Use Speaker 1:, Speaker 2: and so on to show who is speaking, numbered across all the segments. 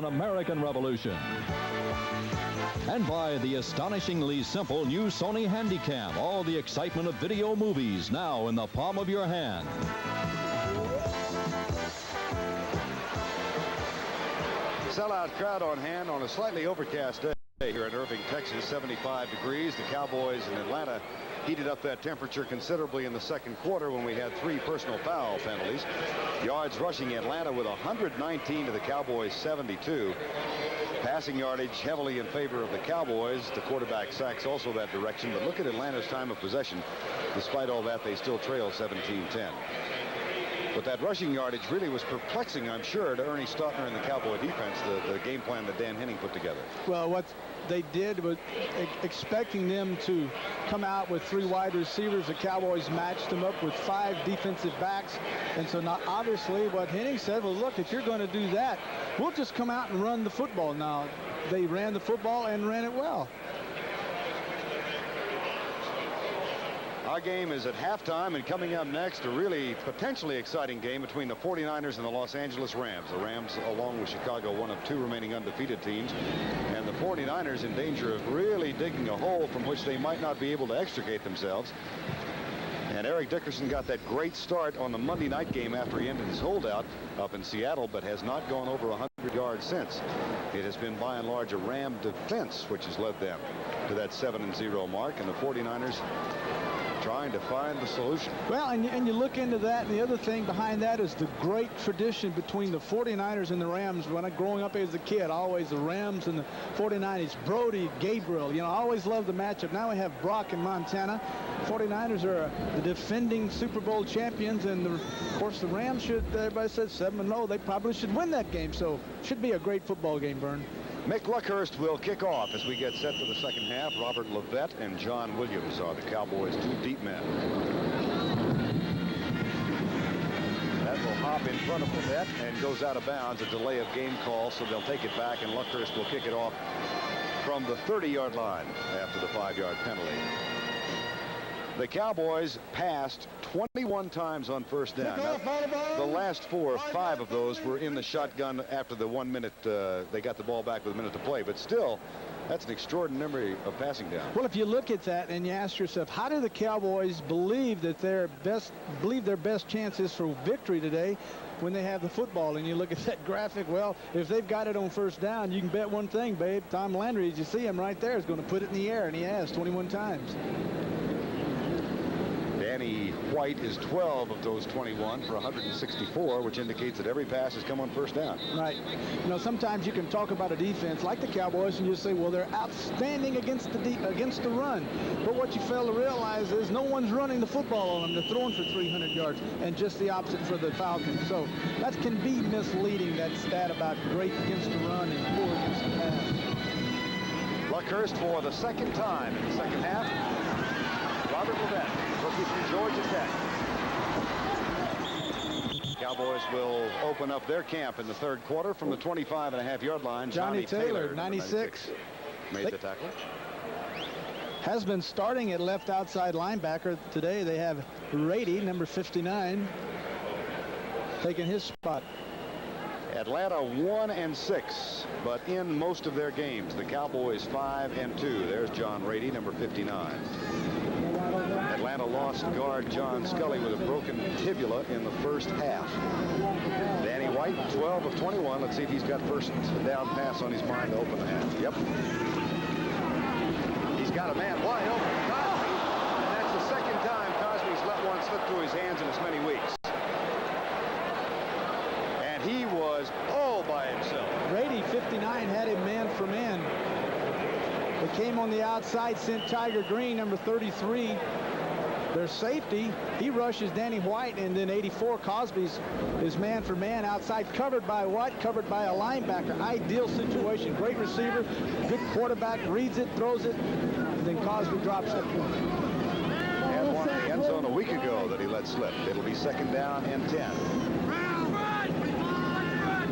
Speaker 1: an American Revolution. And by the astonishingly simple new Sony Handycam. All the excitement of video movies now in the palm of your hand.
Speaker 2: Sellout crowd on hand on a slightly overcast day here in Irving, Texas. 75 degrees. The Cowboys in Atlanta heated up that temperature considerably in the second quarter when we had 3 personal foul penalties. Yards rushing Atlanta with 119 to the Cowboys 72. Passing yardage heavily in favor of the Cowboys. The quarterback sacks also that direction. But look at Atlanta's time of possession. Despite all that, they still trail 17-10. But that rushing yardage really was perplexing, I'm sure, to Ernie Stautner and the Cowboy defense, the game plan that Dan Henning put together.
Speaker 3: Well, what they did was expecting them to come out with 3 wide receivers. The Cowboys matched them up with 5 defensive backs. And so now, obviously, what Henning said, well, look, if you're going to do that, we'll just come out and run the football. Now, they ran the football and ran it well.
Speaker 2: Our game is at halftime, and coming up next, a really potentially exciting game between the 49ers and the Los Angeles Rams. The Rams, along with Chicago, one of 2 remaining undefeated teams, and the 49ers in danger of really digging a hole from which they might not be able to extricate themselves. And Eric Dickerson got that great start on the Monday night game after he ended his holdout up in Seattle, but has not gone over 100 yards since. It has been by and large a Ram defense which has led them to that 7-0 mark, and the 49ers trying to find the solution.
Speaker 3: Well, and you look into that, and the other thing behind that is the great tradition between the 49ers and the Rams. When I growing up as a kid, always the Rams and the 49ers, Brody, Gabriel, you know, I always loved the matchup. Now we have Brock in Montana. 49ers are the defending Super Bowl champions, and of course the Rams should, everybody says 7-0, they probably should win that game, so should be a great football game, Vern.
Speaker 2: Mick Luckhurst will kick off as we get set for the second half. Robert Levette and John Williams are the Cowboys' 2 deep men. That will hop in front of Levette and goes out of bounds. A delay of game call, so they'll take it back, and Luckhurst will kick it off from the 30-yard line after the 5-yard penalty. The Cowboys passed 21 times on first down. Now, the last 4 or 5 of those were in the shotgun after the 1 minute. They got the ball back with a minute to play, but still, that's an extraordinary of passing down.
Speaker 3: Well, if you look at that and you ask yourself, how do the Cowboys believe that their best chances for victory today when they have the football? And you look at that graphic, well, if they've got it on first down, you can bet one thing, babe. Tom Landry, as you see him right there, is going to put it in the air, and he has 21 times.
Speaker 2: Danny White is 12 of those 21 for 164, which indicates that every pass has come on first down.
Speaker 3: Right. You know, sometimes you can talk about a defense like the Cowboys and you say, well, they're outstanding against the run. But what you fail to realize is no one's running the football on them. They're throwing for 300 yards, and just the opposite for the Falcons. So that can be misleading, that stat about great against the run and poor against the pass.
Speaker 2: Luckhurst for the second time in the second half. Robert Levette, rookie from Georgia Tech. Cowboys will open up their camp in the third quarter from the 25.5-yard line.
Speaker 3: Johnny Taylor, 96.
Speaker 2: Made the tackle.
Speaker 3: Has been starting at left outside linebacker. Today they have Rady, number 59, taking his spot.
Speaker 2: Atlanta 1-6, but in most of their games. The Cowboys 5-2. There's John Rady, number 59. Atlanta lost guard John Scully with a broken tibia in the first half. Danny White, 12 of 21. Let's see if he's got first down pass on his mind to open the half. Yep. He's got a man wide open. Cosby. And that's the second time Cosby's let one slip through his hands in as many weeks. And he was all by himself.
Speaker 3: Rady, 59, had him man for man. They came on the outside, sent Tiger Green, number 33. Their safety, he rushes Danny White, and then 84, Cosby's is man for man outside, covered by what? Covered by a linebacker. Ideal situation. Great receiver, good quarterback, reads it, throws it, and then Cosby drops it.
Speaker 2: Had one in the end zone a week ago that he let slip. It'll be second down and 10.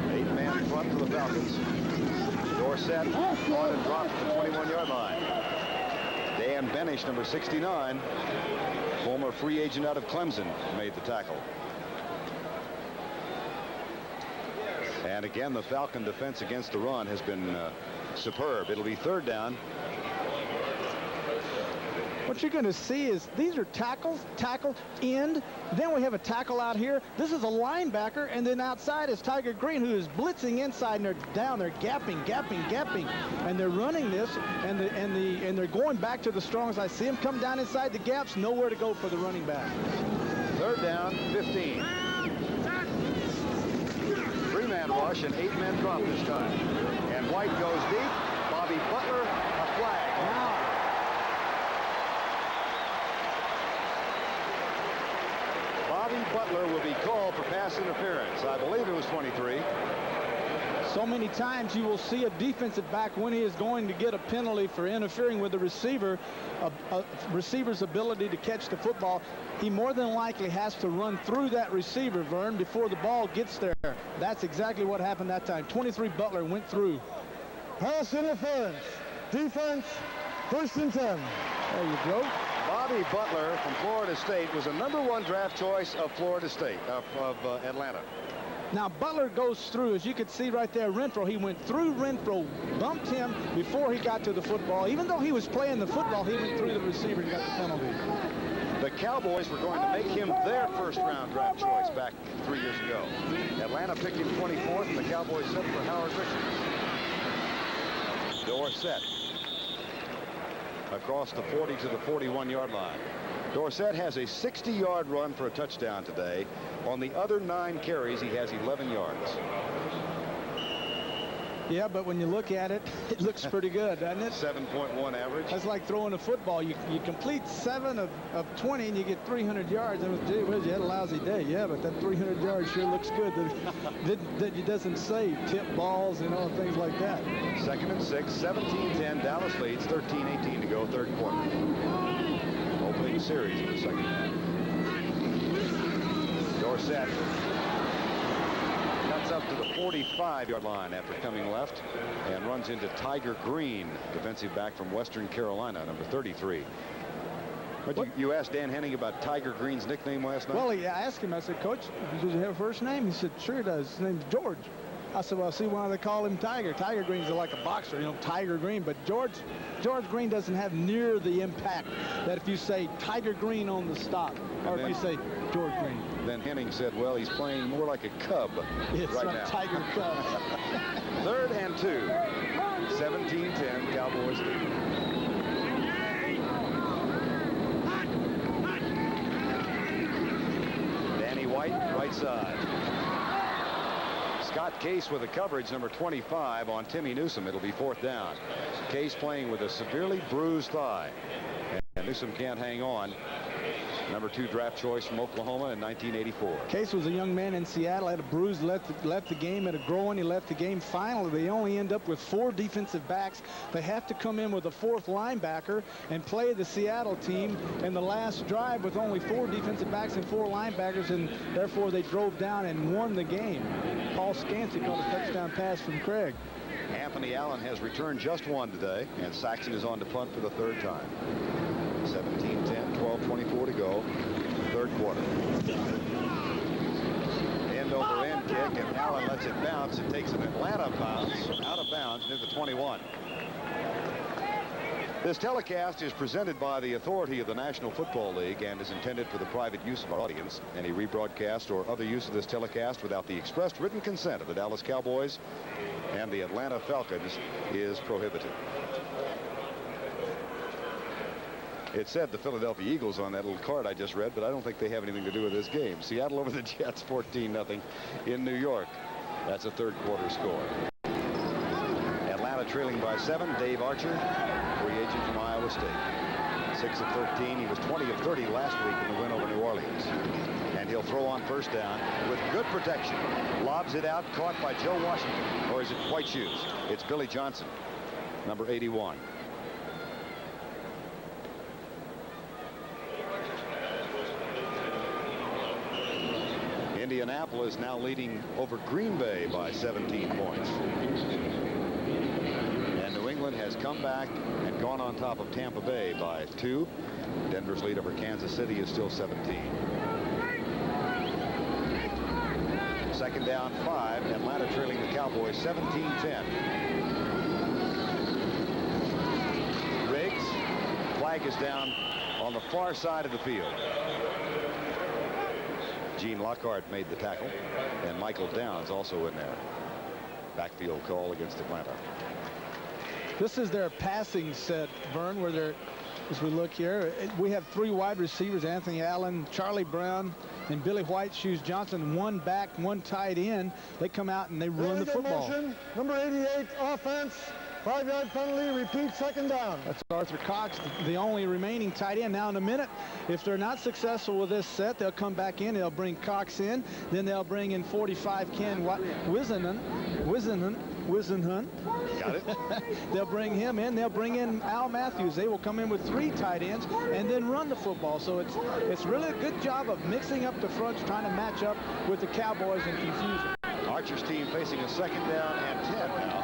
Speaker 2: 8-man front for the Falcons. Dorsett on and dropped at the 21-yard line. Dan Benish, number 69, former free agent out of Clemson, made the tackle. And again, the Falcon defense against the run has been superb. It'll be third down.
Speaker 3: What you're going to see is these are tackles, tackle, end. Then we have a tackle out here. This is a linebacker, and then outside is Tiger Green, who is blitzing inside, and they're down. They're gapping, and they're running this, and they're going back to the strongs. I see them come down inside the gaps. Nowhere to go for the running back.
Speaker 2: Third down, 15. Three-man rush and eight-man drop this time. And White goes deep. Bobby Butler, a flag.
Speaker 3: Now,
Speaker 2: Bobby Butler will be called for pass interference. I believe it was 23.
Speaker 3: so many times you will see a defensive back when he is going to get a penalty for interfering with the receiver, a receiver's ability to catch the football. He more than likely has to run through that receiver, Vern, before the ball gets there. That's exactly what happened that time. 23 Butler went through.
Speaker 4: Pass interference. Defense, 1st and 10.
Speaker 3: There you go.
Speaker 2: Bobby Butler from Florida State was a #1 draft choice of Florida State, of Atlanta.
Speaker 3: Now Butler goes through, as you can see right there. Renfro, he went through Renfro, bumped him before he got to the football. Even though he was playing the football, he went through the receiver and got the penalty.
Speaker 2: The Cowboys were going to make him their first-round draft choice back 3 years ago. Atlanta picked him 24th, and the Cowboys set for Howard Richards. Dorsett across the 40 to the 41-yard line. Dorsett has a 60-yard run for a touchdown today. On the other 9 carries, he has 11 yards.
Speaker 3: Yeah, but when you look at it, it looks pretty good, doesn't it?
Speaker 2: 7.1 average.
Speaker 3: That's like throwing a football. You complete 7 of 20 and you get 300 yards. And gee whiz, you had a lousy day. Yeah, but that 300 yards sure looks good. That it doesn't say tip balls and all things like that.
Speaker 2: 2nd and 6, 17-10. Dallas leads, 13-18 to go, third quarter. Opening series in the second half. Dorsett cuts up to the 45-yard line after coming left and runs into Tiger Green, defensive back from Western Carolina, number 33. But you asked Dan Henning about Tiger Green's nickname last night?
Speaker 3: Well, I asked him, I said, Coach, does he have a first name? He said, sure he does. His name's George. I said, well, see why they call him Tiger. Tiger Green's like a boxer, you know, Tiger Green. But George Green doesn't have near the impact that if you say Tiger Green on the stop, or if you say George Green.
Speaker 2: Then Henning said, well, he's playing more like a Cub
Speaker 3: It's
Speaker 2: right
Speaker 3: a
Speaker 2: now.
Speaker 3: Tiger Cub.
Speaker 2: 3rd and 2. 17-10, Cowboys lead. Danny White, right side. Scott Case with the coverage, number 25 on Timmy Newsome. It'll be 4th down. Case playing with a severely bruised thigh. And Newsome can't hang on. Number 2 draft choice from Oklahoma in 1984.
Speaker 3: Case was a young man in Seattle, had a bruise, left the game, had a groin. He left the game. Finally, they only end up with 4 defensive backs. They have to come in with a 4th linebacker and play the Seattle team in the last drive with only 4 defensive backs and 4 linebackers, and therefore they drove down and won the game. Paul Scancy caught a touchdown pass from Craig.
Speaker 2: Anthony Allen has returned just 1 today, and Saxon is on to punt for the 3rd time. 17-10, 12-24 to go, 3rd quarter. End over end kick, and Allen lets it bounce. It takes an Atlanta bounce out of bounds near the 21. This telecast is presented by the authority of the National Football League and is intended for the private use of our audience. Any rebroadcast or other use of this telecast without the expressed written consent of the Dallas Cowboys and the Atlanta Falcons is prohibited. It said the Philadelphia Eagles on that little card I just read, but I don't think they have anything to do with this game. Seattle over the Jets, 14-0 in New York. That's a 3rd quarter score. Atlanta trailing by 7. Dave Archer, free agent from Iowa State. 6 of 13. He was 20 of 30 last week in the win over New Orleans. And he'll throw on 1st down with good protection. Lobs it out, caught by Joe Washington. Or is it White Shoes? It's Billy Johnson, number 81. Indianapolis now leading over Green Bay by 17 points. And New England has come back and gone on top of Tampa Bay by 2. Denver's lead over Kansas City is still 17. Second down 5. Atlanta trailing the Cowboys 17-10. Riggs. Flag is down on the far side of the field. Gene Lockhart made the tackle, and Michael Downs also in there. Backfield call against Atlanta.
Speaker 3: This is their passing set, Vern, where they're, as we look here, we have 3 wide receivers, Anthony Allen, Charlie Brown, and Billy White Shoes Johnson, 1 back, 1 tight end. They come out and they run the football.
Speaker 4: Motion, number 88, offense, 5-yard penalty, repeat, second down.
Speaker 3: That's Arthur Cox, the only remaining tight end. Now in a minute, if they're not successful with this set, they'll come back in. They'll bring Cox in. Then they'll bring in 45 Ken Wisenhunt.
Speaker 2: Got it?
Speaker 3: They'll bring him in. They'll bring in Al Matthews. They will come in with 3 tight ends and then run the football. So it's really a good job of mixing up the fronts, trying to match up with the Cowboys and confuse them.
Speaker 2: Archer's team facing a second down and 10 now.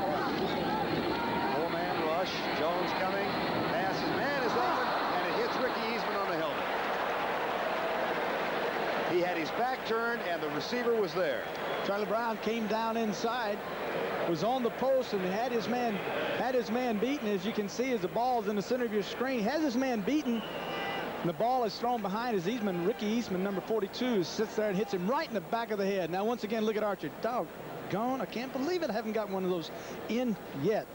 Speaker 2: 4-man rush. Jones coming. Pass. His man is open, and it hits Ricky Eastman on the helmet. He had his back turned, and the receiver was there.
Speaker 3: Charlie Brown came down inside, was on the post, and had his man beaten. As you can see, as the ball is in the center of your screen, has his man beaten. And the ball is thrown behind as Ricky Eastman, number 42, sits there and hits him right in the back of the head. Now, once again, look at Archer. Doggone, I can't believe it. I haven't got one of those in yet.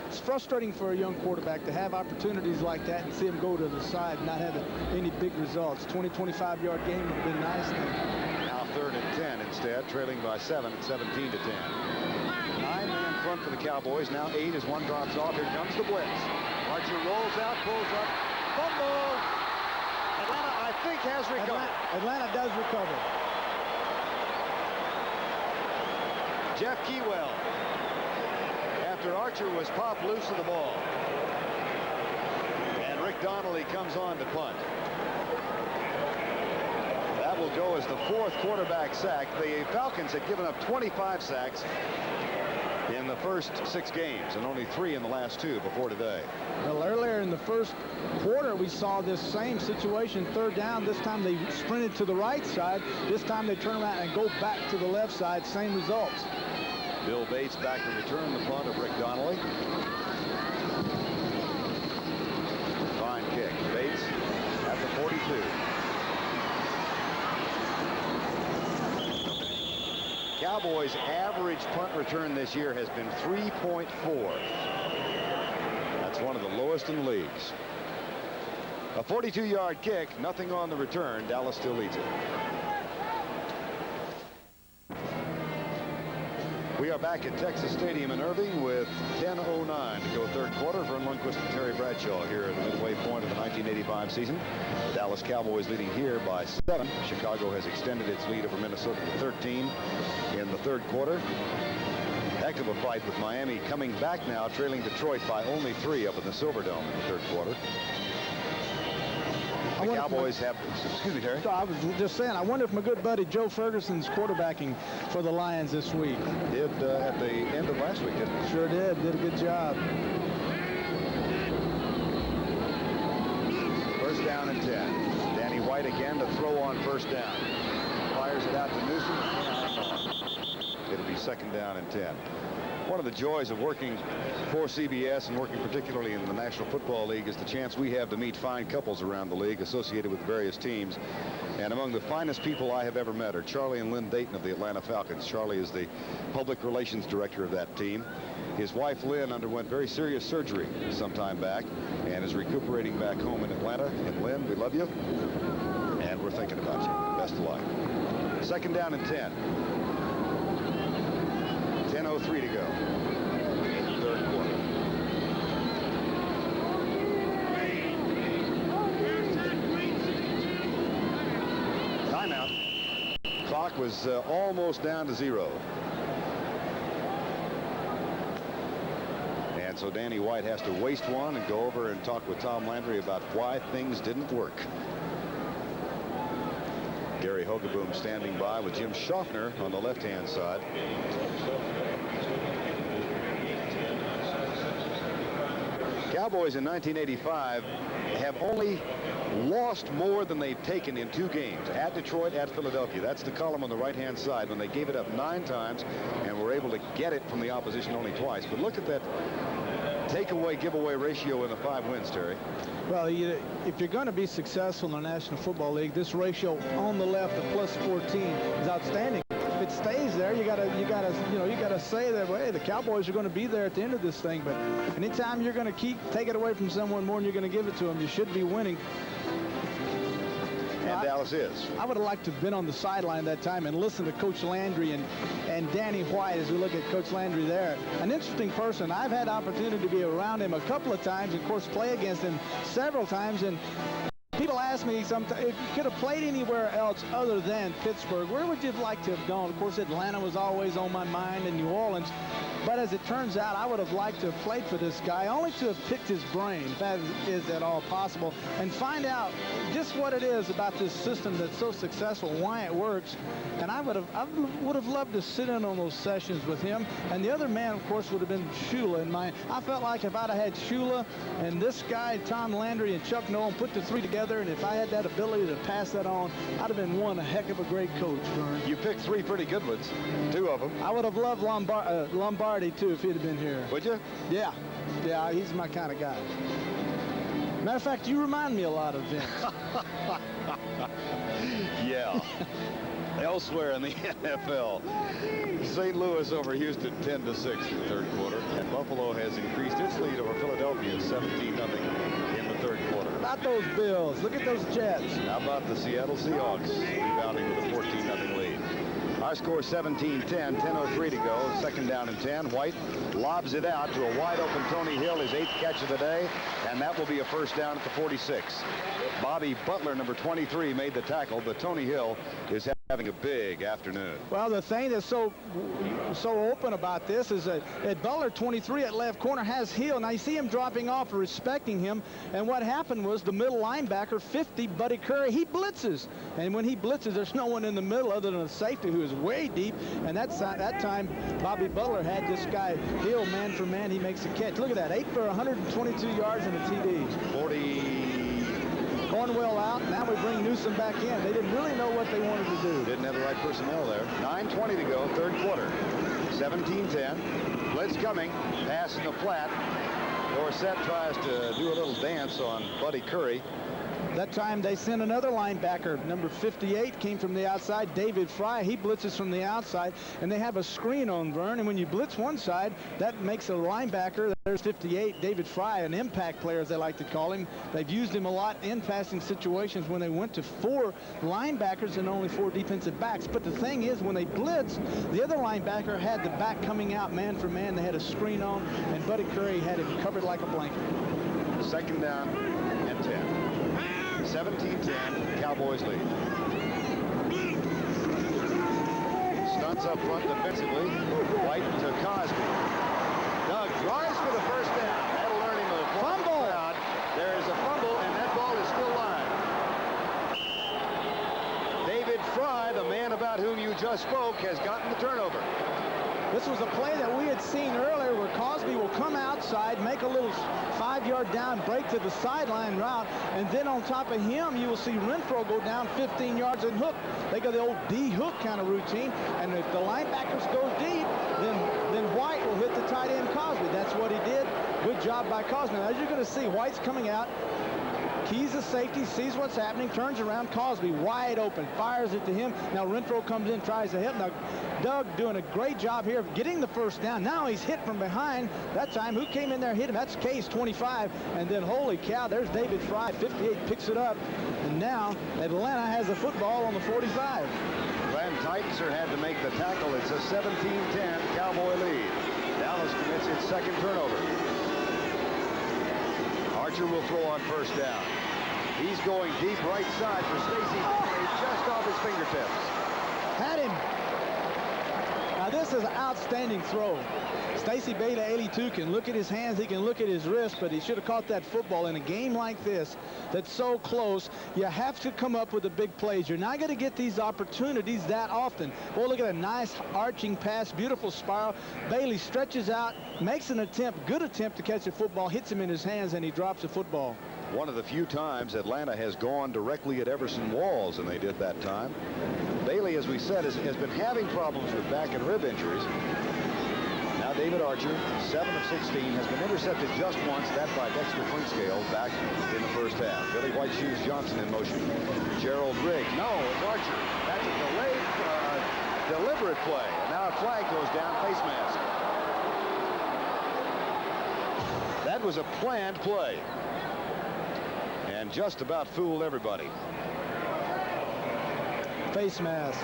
Speaker 3: It's frustrating for a young quarterback to have opportunities like that and see him go to the side and not have any big results. 20-25-yard game would have been nice.
Speaker 2: Now 3rd and 10 instead, trailing by 7 at 17-10. 9-man front for the Cowboys. Now 8 as one drops off. Here comes the blitz. Archer rolls out, pulls up, fumble. Atlanta, I think, has recovered.
Speaker 3: Atlanta does recover.
Speaker 2: Jeff Keywell, after Archer was popped loose of the ball. And Rick Donnelly comes on to punt. That will go as the 4th quarterback sack. The Falcons had given up 25 sacks in the first 6 games and only 3 in the last 2 before today.
Speaker 3: Well, earlier in the first quarter, we saw this same situation, 3rd down. This time they sprinted to the right side. This time they turn around and go back to the left side. Same results.
Speaker 2: Bill Bates back to return the punt of Rick Donnelly. Fine kick. Bates at the 42. Cowboys' average punt return this year has been 3.4. That's one of the lowest in the leagues. A 42-yard kick, nothing on the return. Dallas still leads it. We are back at Texas Stadium in Irving with 10:09 to go 3rd quarter. Vern Lundquist and Terry Bradshaw here at the midway point of the 1985 season. The Dallas Cowboys leading here by 7. Chicago has extended its lead over Minnesota to 13 in the 3rd quarter. Heck of a fight with Miami coming back now, trailing Detroit by only 3 up in the Silverdome in the 3rd quarter. The Cowboys have, excuse me, Terry.
Speaker 3: I was just saying, I wonder if my good buddy Joe Ferguson's quarterbacking for the Lions this week.
Speaker 2: Did at the end of last week, didn't he?
Speaker 3: Sure did. Did a good job.
Speaker 2: 1st down and 10. Danny White again to throw on 1st down. Fires it out to Newsom. It'll be 2nd down and 10. One of the joys of working for CBS and working particularly in the National Football League is the chance we have to meet fine couples around the league associated with various teams. And among the finest people I have ever met are Charlie and Lynn Dayton of the Atlanta Falcons. Charlie is the public relations director of that team. His wife Lynn underwent very serious surgery some time back and is recuperating back home in Atlanta. And Lynn, we love you and we're thinking about you. Best of luck. 2nd down and 10. 10:03 to go. 3rd quarter. Timeout. Clock was almost down to 0. And so Danny White has to waste one and go over and talk with Tom Landry about why things didn't work. Gary Hogeboom standing by with Jim Schaffner on the left-hand side. Cowboys in 1985 have only lost more than they've taken in 2 games, at Detroit, at Philadelphia. That's the column on the right-hand side, when they gave it up 9 times and were able to get it from the opposition only twice. But look at that takeaway giveaway ratio in the 5 wins, Terry.
Speaker 3: Well, if you're going to be successful in the National Football League, this ratio on the left of +14 is outstanding. If it stays there, you gotta say that, well, hey, the Cowboys are going to be there at the end of this thing. But anytime you're going to take it away from someone more than you're going to give it to them, you should be winning.
Speaker 2: And Dallas is.
Speaker 3: I would have liked to have been on the sideline that time and listen to Coach Landry and Danny White as we look at Coach Landry there. An interesting person. I've had opportunity to be around him a couple of times, and of course play against him several times. And people ask me sometimes, if you could have played anywhere else other than Pittsburgh, where would you have liked to have gone? Of course, Atlanta was always on my mind, and New Orleans. But as it turns out, I would have liked to have played for this guy, only to have picked his brain, if that is at all possible, and find out just what it is about this system that's so successful, why it works. And I would have loved to sit in on those sessions with him. And the other man, of course, would have been Shula in mine. I felt like if I'd have had Shula and this guy, Tom Landry and Chuck Nolan, put the 3 together, and if I had that ability to pass that on, I'd have been one heck of a great coach, Vern.
Speaker 2: You picked 3 pretty good ones, 2 of them.
Speaker 3: I would have loved Lombardi, too, if he'd have been here.
Speaker 2: Would you?
Speaker 3: Yeah. Yeah, he's my kind of guy. Matter of fact, you remind me a lot of Vince.
Speaker 2: Yeah. Elsewhere in the NFL, St. Louis over Houston 10-6 in the 3rd quarter, and Buffalo has increased its lead over Philadelphia 17-0 in the 3rd quarter.
Speaker 3: How about those Bills? Look at those Jets.
Speaker 2: How about the Seattle Seahawks rebounding with a 14-0 lead? Our score 17-10, 10:03 to go, 2nd down and 10. White lobs it out to a wide-open Tony Hill, his 8th catch of the day, and that will be a 1st down at the 46. Bobby Butler, number 23, made the tackle, but Tony Hill is having a big afternoon.
Speaker 3: Well, the thing that's so open about this is that Butler, 23 at left corner, has Hill. Now you see him dropping off, respecting him, and what happened was the middle linebacker, 50, Buddy Curry, he blitzes, and when he blitzes, there's no one in the middle other than a safety who is way deep, and that time Bobby Butler had this guy Hill man for man. He makes a catch. Look at that, 8 for 122 yards and a TD.
Speaker 2: 40.
Speaker 3: Cornwell out. Now we bring Newsom back in. They didn't really know what they wanted to do.
Speaker 2: Didn't have the right personnel there. 9:20 to go, 3rd quarter. 17-10. Blitz coming. Pass in the flat. Dorsett tries to do a little dance on Buddy Curry.
Speaker 3: That time they sent another linebacker, number 58, came from the outside, David Fry. He blitzes from the outside, and they have a screen on Vern, and when you blitz one side, that makes a linebacker. There's 58, David Fry, an impact player, as they like to call him. They've used him a lot in passing situations when they went to 4 linebackers and only 4 defensive backs. But the thing is, when they blitz, the other linebacker had the back coming out man for man. They had a screen on, and Buddy Curry had him covered like a blanket.
Speaker 2: 2nd down and 10. 17-10, Cowboys lead. Stunts up front defensively. White to Cosby. Doug drives for the 1st down. That'll earn him a fumble. There is a fumble, and that ball is still live. David Fry, the man about whom you just spoke, has gotten the turnover.
Speaker 3: This was a play that we had seen earlier where Cosby will come outside, make a little 5-yard down, break to the sideline route, and then on top of him, you will see Renfro go down 15 yards and hook. They go the old D-hook kind of routine, and if the linebackers go deep, then White will hit the tight end Cosby. That's what he did. Good job by Cosby. Now, as you're going to see, White's coming out. Keys the safety, sees what's happening, turns around, Cosby wide open, fires it to him. Now Renfro comes in, tries to hit. Now Doug doing a great job here of getting the 1st down. Now he's hit from behind. That time, who came in there and hit him? That's Case, 25. And then, holy cow, there's David Fry, 58, picks it up. And now Atlanta has the football on the 45.
Speaker 2: Glenn Titzer had to make the tackle. It's a 17-10 Cowboy lead. Dallas commits its 2nd turnover. Archer will throw on 1st down. He's going deep right side for Stacy Henry, just off his fingertips.
Speaker 3: Had him. Now This is an outstanding throw. Stacy Beta 82 can look at his hands, he can look at his wrist, but he should have caught that football. In a game like this that's so close, you have to come up with the big plays. You're not going to get these opportunities that often. Boy, look at a nice arching pass, beautiful spiral. Bailey stretches out, makes an attempt, good attempt to catch the football, hits him in his hands, and he drops the football.
Speaker 2: One of the few times Atlanta has gone directly at Everson Walls, and they did that time. Bailey, as we said, has been having problems with back and rib injuries. Now David Archer, 7 of 16, has been intercepted just once, that by Dexter Clinkscale back in the first half. Billy White Shoes Johnson in motion. Gerald Riggs. No, it's Archer. That's a delayed, deliberate play. And now a flag goes down, face mask. That was a planned play. And just about fooled everybody.
Speaker 3: Face mask.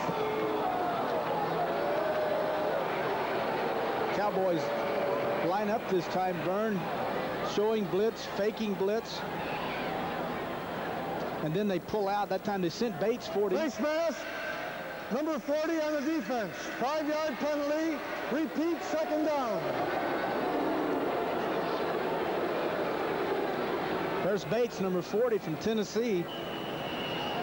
Speaker 3: Cowboys line up this time. Vern showing blitz, faking blitz. And then they pull out. That time they sent Bates 40.
Speaker 4: Face mask. Number 40 on the defense. 5-yard penalty. Repeat, second down.
Speaker 3: There's Bates, number 40 from Tennessee.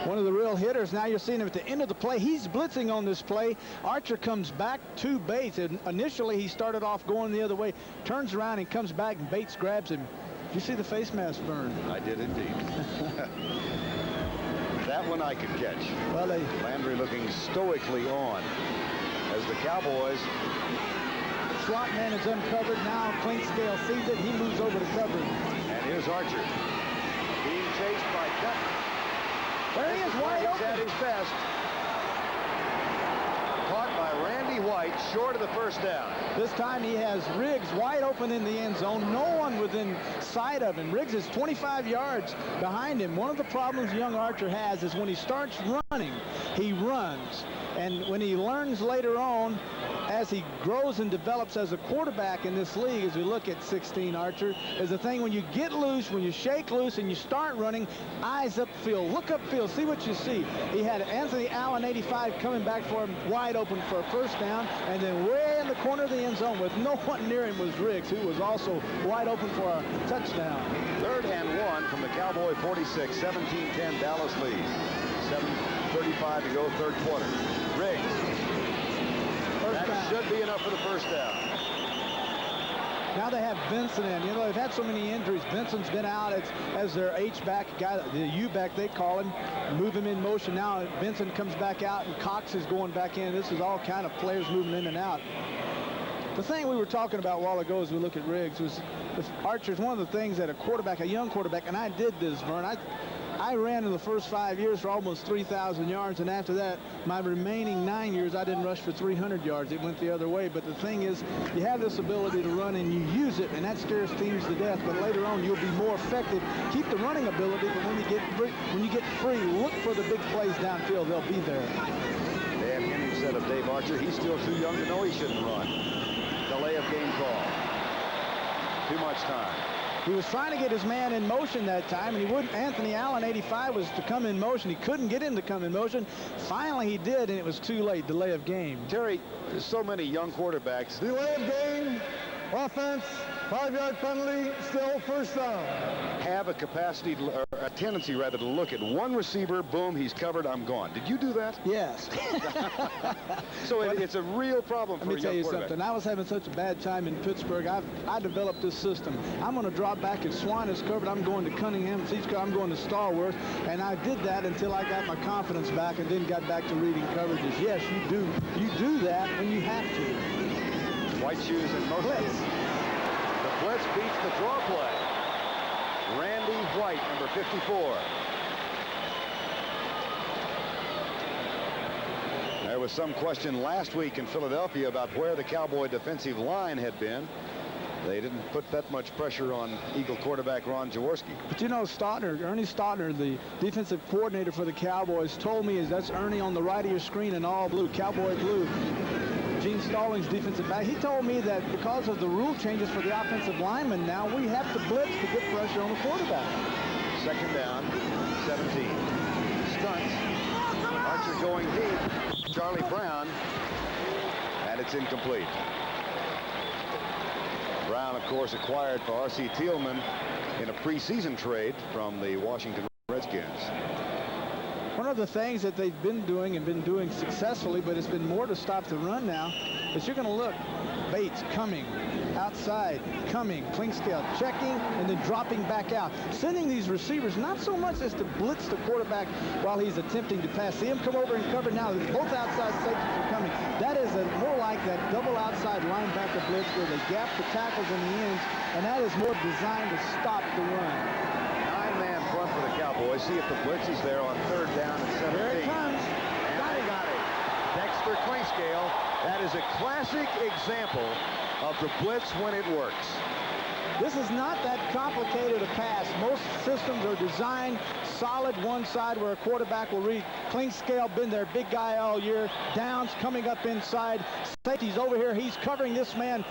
Speaker 3: One of the real hitters. Now you're seeing him at the end of the play. He's blitzing on this play. Archer comes back to Bates. And initially, he started off going the other way. Turns around and comes back, and Bates grabs him. Did you see the face mask, Vern?
Speaker 2: I did indeed. That one I could catch.
Speaker 3: Well,
Speaker 2: Landry looking stoically on as the Cowboys.
Speaker 3: Slot man is uncovered. Now Clinkscale sees it. He moves over to cover.
Speaker 2: And here's Archer being chased by Dutton.
Speaker 3: There he is, wide open.
Speaker 2: At his best. Caught by Randy White, short of the first down.
Speaker 3: This time he has Riggs wide open in the end zone. No one within sight of him. Riggs is 25 yards behind him. One of the problems young Archer has is when he starts running, he runs. And when he learns later on, as he grows and develops as a quarterback in this league, as we look at 16 Archer, is the thing when you get loose, when you shake loose and you start running, eyes upfield, look upfield, see what you see. He had Anthony Allen, 85, coming back for him wide open for a first down, and then way in the corner of the end zone with no one near him was Riggs, who was also wide open for a touchdown.
Speaker 2: 3rd and 1 from the Cowboy 46, 17-10 Dallas lead. 7:35 to go, third quarter. Riggs. That should be enough for the first down.
Speaker 3: Now they have Benson in. You know, they've had so many injuries. Benson's been out as their H-back guy, the U-back they call him. Move him in motion. Now Benson comes back out and Cox is going back in. This is all kind of players moving in and out. The thing we were talking about a while ago as we look at Riggs was Archer's one of the things that a young quarterback, and I did this, Vern. I ran in the first 5 years for almost 3,000 yards, and after that, my remaining 9 years, I didn't rush for 300 yards. It went the other way. But the thing is, you have this ability to run, and you use it, and that scares teams to death. But later on, you'll be more effective. Keep the running ability, but when you get free, look for the big plays downfield. They'll be there.
Speaker 2: Dan Henning said of Dave Archer, he's still too young to know he shouldn't run. Delay of game call. Too much time.
Speaker 3: He was trying to get his man in motion that time, and he wouldn't. Anthony Allen, 85, was to come in motion. He couldn't get him to come in motion. Finally, he did, and it was too late. Delay of game.
Speaker 2: Terry, there's so many young quarterbacks.
Speaker 4: Delay of game, offense, 5-yard penalty, still first down.
Speaker 2: Have a capacity, or a tendency rather, to look at one receiver, boom, he's covered, I'm gone. Did you do that?
Speaker 3: Yes.
Speaker 2: So it's a real problem for a young quarterback.
Speaker 3: Let me tell you something. I was having such a bad time in Pittsburgh. I developed this system. I'm going to drop back if Swan is covered. I'm going to Cunningham. If he's covered, I'm going to Stallworth. And I did that until I got my confidence back and then got back to reading coverages. Yes, you do. You do that when you have to.
Speaker 2: White Shoes in motion.
Speaker 3: Blitz.
Speaker 2: The blitz beats the draw play. Randy White, number 54. There was some question last week in Philadelphia about where the Cowboy defensive line had been. They didn't put that much pressure on Eagle quarterback Ron Jaworski.
Speaker 3: But you know, Ernie Staudner, the defensive coordinator for the Cowboys, told me that's Ernie on the right of your screen in all blue, Cowboy blue. Gene Stallings, defensive back, he told me that because of the rule changes for the offensive linemen now, we have to blitz to get pressure on the quarterback.
Speaker 2: Second down, 17. Stunts. Archer going deep. Charlie Brown. And it's incomplete. Brown, of course, acquired for R.C. Thielman in a preseason trade from the Washington Redskins.
Speaker 3: One of the things that they've been doing successfully, but it's been more to stop the run now, is you're going to look. Bates coming, outside, coming, Clinkscale checking, and then dropping back out. Sending these receivers not so much as to blitz the quarterback while he's attempting to pass. See him come over and cover now. Both outside safeties are coming. That is more like that double outside linebacker blitz where they gap the tackles in the ends, and that is more designed to stop the run.
Speaker 2: 9-man front for the Cowboys. See if the blitz is there on 3rd down and 17.
Speaker 3: Here it comes.
Speaker 2: And they got it. Dexter Clinkscale. That is a classic example of the blitz when it works.
Speaker 3: This is not that complicated a pass. Most systems are designed solid one side where a quarterback will read. Clinkscale been their big guy all year. Downs coming up inside. Safety's over here. He's covering this man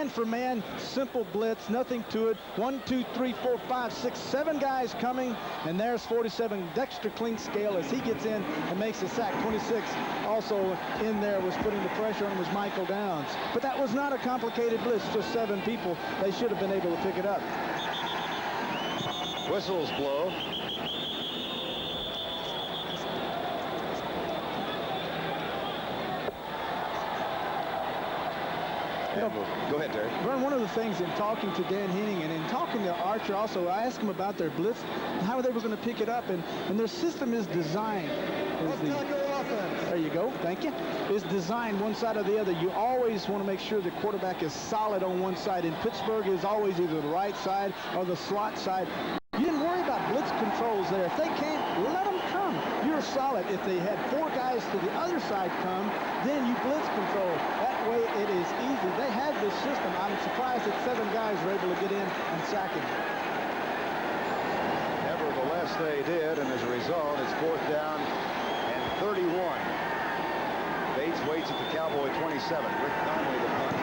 Speaker 3: for man. Simple blitz, nothing to it. 1, 2, 3, 4, 5, 6, 7 guys coming. And there's 47, Dexter Clinkscale, as he gets in and makes the sack. 26 also in there was putting the pressure on was Michael Downs. But that was not a complicated blitz, just 7 people. They should have been able to pick it up.
Speaker 2: Whistles blow. Go ahead, Terry.
Speaker 3: Vern, one of the things in talking to Dan Henning and in talking to Archer also, I asked him about their blitz, how they were going to pick it up, and their system is designed. There you go. Thank you. Is designed one side or the other. You always want to make sure the quarterback is solid on one side. In Pittsburgh, is always either the right side or the slot side. You didn't worry about blitz controls there. If they can't, let them come. You're solid. If they had 4 guys to the other side come, then you blitz control. That way it is easy. They had this system. I'm surprised that 7 guys were able to get in and sack him.
Speaker 2: Nevertheless, they did, and as a result, it's 4th down and 31. Bates waits at the Cowboy 27. Rick Conley the punt.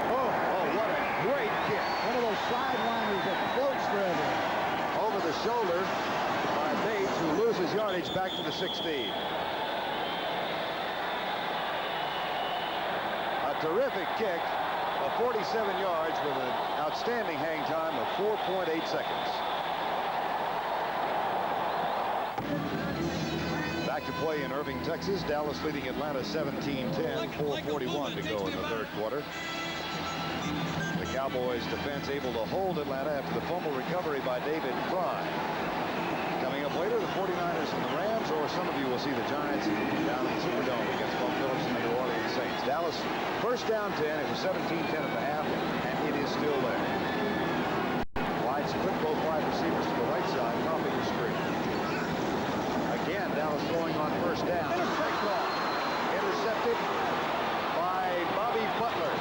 Speaker 2: Oh, what a great kick.
Speaker 3: One of those sideliners that floats forever.
Speaker 2: Over the shoulder by Bates, who loses yardage back to the 16. A terrific kick of 47 yards with an outstanding hang time of 4.8 seconds. Back to play in Irving, Texas. Dallas leading Atlanta 17-10, 4:41 to go in the 3rd quarter. The Cowboys defense able to hold Atlanta after the fumble recovery by David Fry. Coming up later, the 49ers and the Rams, or some of you will see the Giants down in the Superdome against Bum Phillips and the New Orleans Saints. Dallas 1st down 10. It was 17-10 at the half, and it is still there. Wide split, both wide receivers to the right side, topping the screen. Again, Dallas throwing on 1st down. Intercepted by Bobby Butler.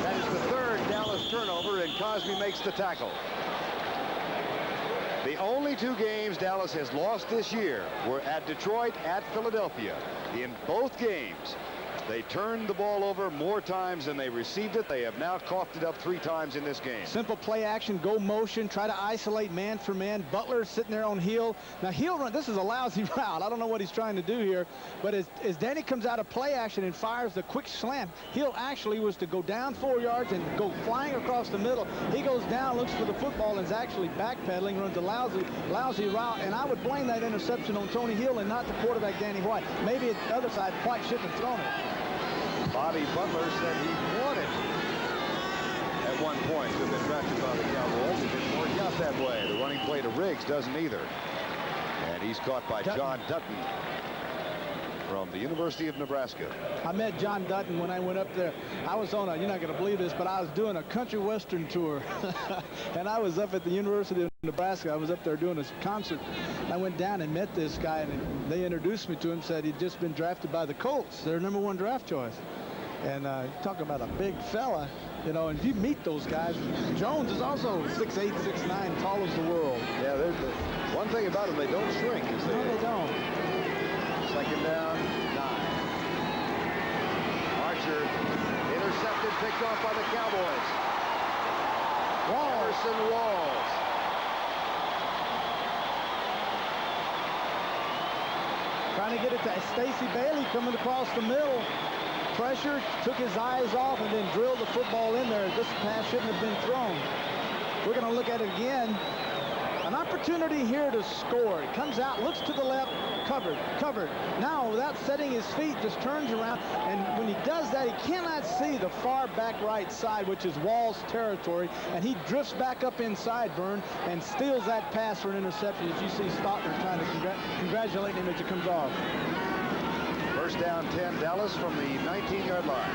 Speaker 2: That is the 3rd Dallas turnover, and Cosby makes the tackle. The only 2 games Dallas has lost this year were at Detroit, at Philadelphia. In both games, they turned the ball over more times than they received it. They have now coughed it up 3 times in this game.
Speaker 3: Simple play action, go motion, try to isolate man for man. Butler sitting there on Hill. Now Hill run, this is a lousy route. I don't know what he's trying to do here, but as Danny comes out of play action and fires the quick slant, Hill actually was to go down 4 yards and go flying across the middle. He goes down, looks for the football, and is actually backpedaling, runs a lousy route, and I would blame that interception on Tony Hill and not the quarterback, Danny White. Maybe at the other side, White shouldn't have thrown it.
Speaker 2: Bobby Butler said he wanted at one point to have been drafted by the Cowboys. It didn't work out that way. The running play to Riggs doesn't either. And he's caught by John Dutton from the University of Nebraska.
Speaker 3: I met John Dutton when I went up there. I was on you're not going to believe this, but I was doing a country western tour. And I was up at the University of Nebraska. I was up there doing a concert. I went down and met this guy, and they introduced me to him, said he'd just been drafted by the Colts, their #1 draft choice. And talk about a big fella, you know, and if you meet those guys, Jones is also 6'8", 6'9", tall as the world.
Speaker 2: Yeah, one thing about them, they don't shrink.
Speaker 3: No, they don't.
Speaker 2: 2nd down, 9. Archer intercepted, picked off by the Cowboys. Emerson Walls.
Speaker 3: Trying to get it to Stacey Bailey coming across the middle. pressure, took his eyes off, and then drilled the football in there. This pass shouldn't have been thrown. We're going to look at it again. An opportunity here to score. It comes out, looks to the left, covered. Now, without setting his feet, just turns around, and when he does that, he cannot see the far back right side, which is Wall's territory, and he drifts back up inside, Vern, and steals that pass for an interception, as you see Stottner trying to congratulate him as it comes off.
Speaker 2: First down 10, Dallas from the 19-yard line.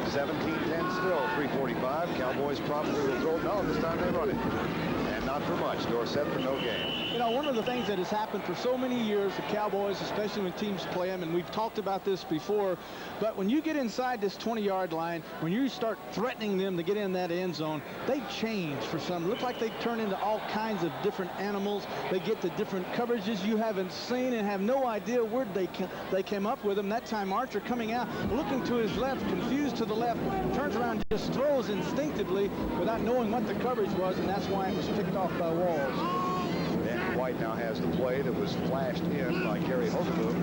Speaker 2: 17-10 still, 3:45. Cowboys probably will throw. No, this time they run it. And not for much. Dorsett for no gain.
Speaker 3: You know, one of the things that has happened for so many years, the Cowboys, especially when teams play them, and we've talked about this before, but when you get inside this 20-yard line, when you start threatening them to get in that end zone, they change for some. It looks like they turn into all kinds of different animals. They get to different coverages you haven't seen and have no idea where they came up with them. That time Archer coming out, looking to his left, confused to the left, turns around, just throws instinctively without knowing what the coverage was, and that's why it was picked off by Walls.
Speaker 2: And White now has the play that was flashed in by Gary Hogaboom.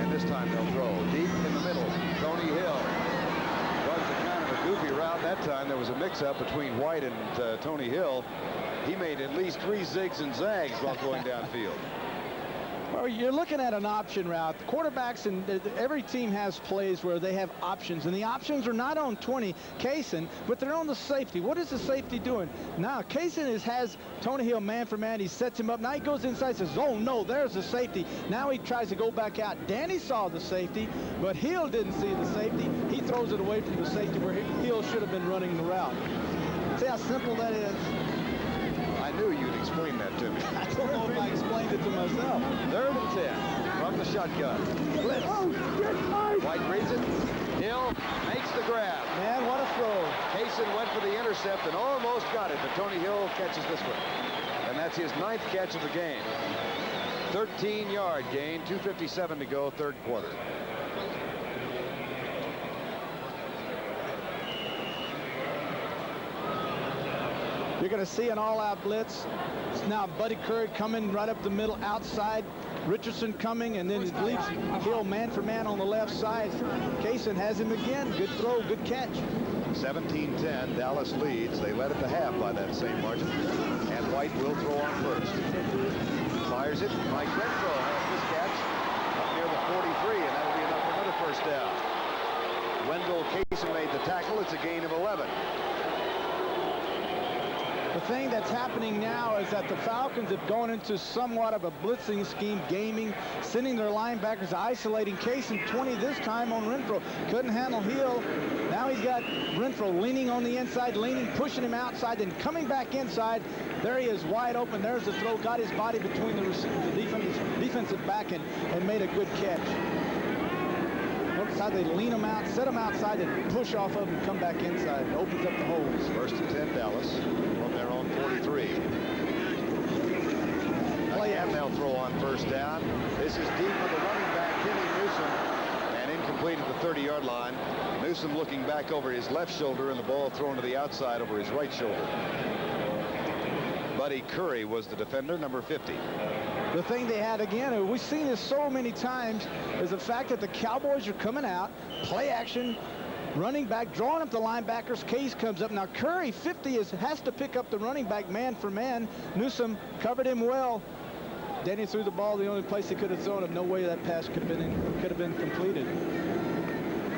Speaker 2: And this time they'll throw deep in the middle. Tony Hill runs a kind of a goofy route. That time there was a mix-up between White and Tony Hill. He made at least 3 zigs and zags while going downfield.
Speaker 3: Well, you're looking at an option route. The quarterbacks and every team has plays where they have options, and the options are not on 20, Kaysen, but they're on the safety. What is the safety doing? Now, Kaysen has Tony Hill man for man. He sets him up. Now he goes inside, says, oh, no, there's the safety. Now he tries to go back out. Danny saw the safety, but Hill didn't see the safety. He throws it away from the safety where Hill should have been running the route. See how simple that is?
Speaker 2: I knew you'd explain that to me.
Speaker 3: I don't know if I explained it to myself.
Speaker 2: 3rd and 10 from the shotgun. Blitz. White reads it. Hill makes the grab.
Speaker 3: Man, what a throw.
Speaker 2: Kaysen went for the intercept and almost got it, but Tony Hill catches this one. And that's his 9th catch of the game. 13-yard gain, 2:57 to go, 3rd quarter.
Speaker 3: You're going to see an all-out blitz. It's now Buddy Curry coming right up the middle outside. Richardson coming, and then it leaves Hill man for man on the left side. Kaysen has him again. Good throw, good catch.
Speaker 2: 17-10, Dallas leads. They led at the half by that same margin. And White will throw on first. Fires it. Mike Renfro has this catch up near the 43, and that'll be enough for another first down. Wendell Kaysen made the tackle. It's a gain of 11.
Speaker 3: The thing that's happening now is that the Falcons have gone into somewhat of a blitzing scheme, gaming, sending their linebackers, isolating Kaysen 20 this time on Renfro. Couldn't handle Hill. Now he's got Renfro leaning on the inside, pushing him outside, then coming back inside. There he is, wide open. There's the throw. Got his body between the defensive back and made a good catch. Outside, they lean him out, set him outside, and push off of him and come back inside. It opens up the holes.
Speaker 2: 1st and 10, Dallas from their own 43. Again, they'll throw on first down. This is deep with the running back, Kenny Newsom, and incomplete at the 30-yard line. Newsom looking back over his left shoulder, and the ball thrown to the outside over his right shoulder. Buddy Curry was the defender, number 50.
Speaker 3: The thing they had, again, we've seen this so many times, is the fact that the Cowboys are coming out, play action, running back, drawing up the linebackers. Case comes up. Now, Curry, 50, has to pick up the running back man for man. Newsom covered him well. Danny threw the ball the only place he could have thrown it. No way that pass could have been completed.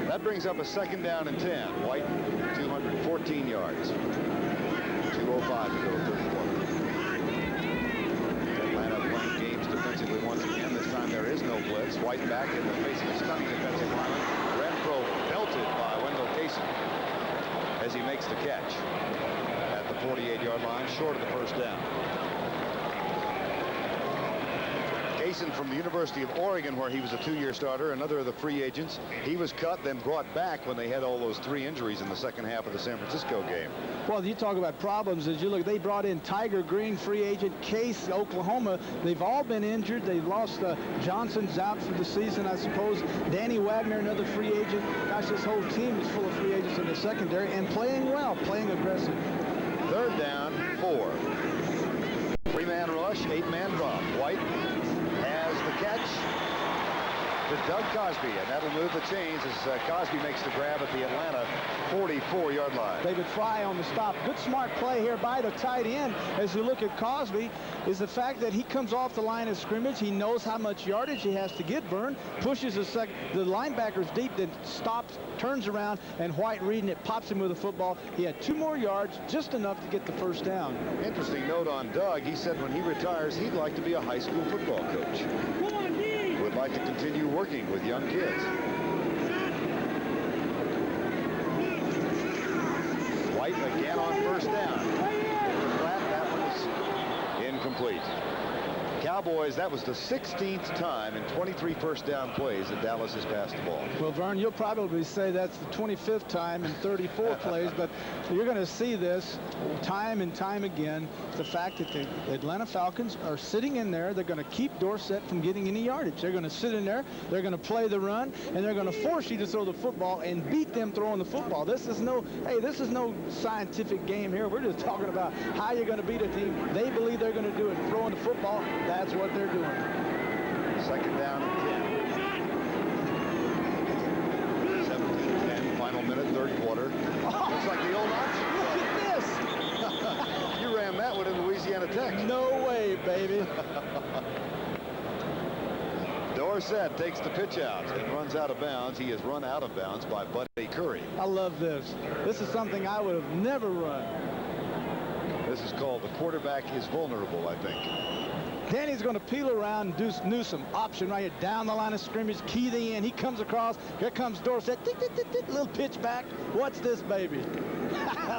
Speaker 2: That brings up a 2nd down and 10. White, 214 yards. 2:05 to go, 3rd quarter. Playing games defensively once again. This time there is no blitz. White back in the face of a stunning defensive lineman. Renfro belted by Wendell Kaysen as he makes the catch at the 48-yard line, short of the first down. Kaysen from the University of Oregon, where he was a 2-year starter, another of the free agents. He was cut, then brought back when they had all those 3 injuries in the second half of the San Francisco game.
Speaker 3: Well, you talk about problems. As you look, they brought in Tiger Green, free agent, Case, Oklahoma. They've all been injured. They've lost Johnson's out for the season, I suppose. Danny Wagner, another free agent. Gosh, this whole team is full of free agents in the secondary and playing well, playing aggressive.
Speaker 2: 3rd down, 4. 3-man rush, 8-man drop. White has the catch. to Doug Cosby, and that'll move the chains as Cosby makes the grab at the Atlanta 44-yard line.
Speaker 3: David Fry on the stop. Good smart play here by the tight end. As you look at Cosby, is the fact that he comes off the line of scrimmage. He knows how much yardage he has to get, Vern, pushes the linebackers deep, then stops, turns around, and White reading it, pops him with the football. He had 2 more yards, just enough to get the first down.
Speaker 2: Interesting note on Doug. He said when he retires, he'd like to be a high school football coach. Would like to continue working with young kids. White again on first down. Flat, that one is incomplete. Cowboys, that was the 16th time in 23 first down plays that Dallas has passed the ball.
Speaker 3: Well, Vern, you'll probably say that's the 25th time in 34 plays, but you're going to see this time and time again. The fact that the Atlanta Falcons are sitting in there, they're going to keep Dorsett from getting any yardage. They're going to sit in there, they're going to play the run, and they're going to force you to throw the football and beat them throwing the football. This is no scientific game here. We're just talking about how you're going to beat a team. They believe they're going to do it throwing the football. That's what they're doing.
Speaker 2: Second down and 10. 17-10, final minute, third quarter. Looks like the old option.
Speaker 3: Look at this.
Speaker 2: You ran that one in Louisiana Tech.
Speaker 3: No way, baby.
Speaker 2: Dorsett takes the pitch out and runs out of bounds. He is run out of bounds by Buddy Curry.
Speaker 3: I love this. This is something I would have never run.
Speaker 2: This is called the quarterback is vulnerable, I think.
Speaker 3: Danny's going to peel around and do Newsome. Option right here down the line of scrimmage. Key the end. He comes across. Here comes Dorsett. Tick, tick, tick, tick. Little pitch back. What's this, baby?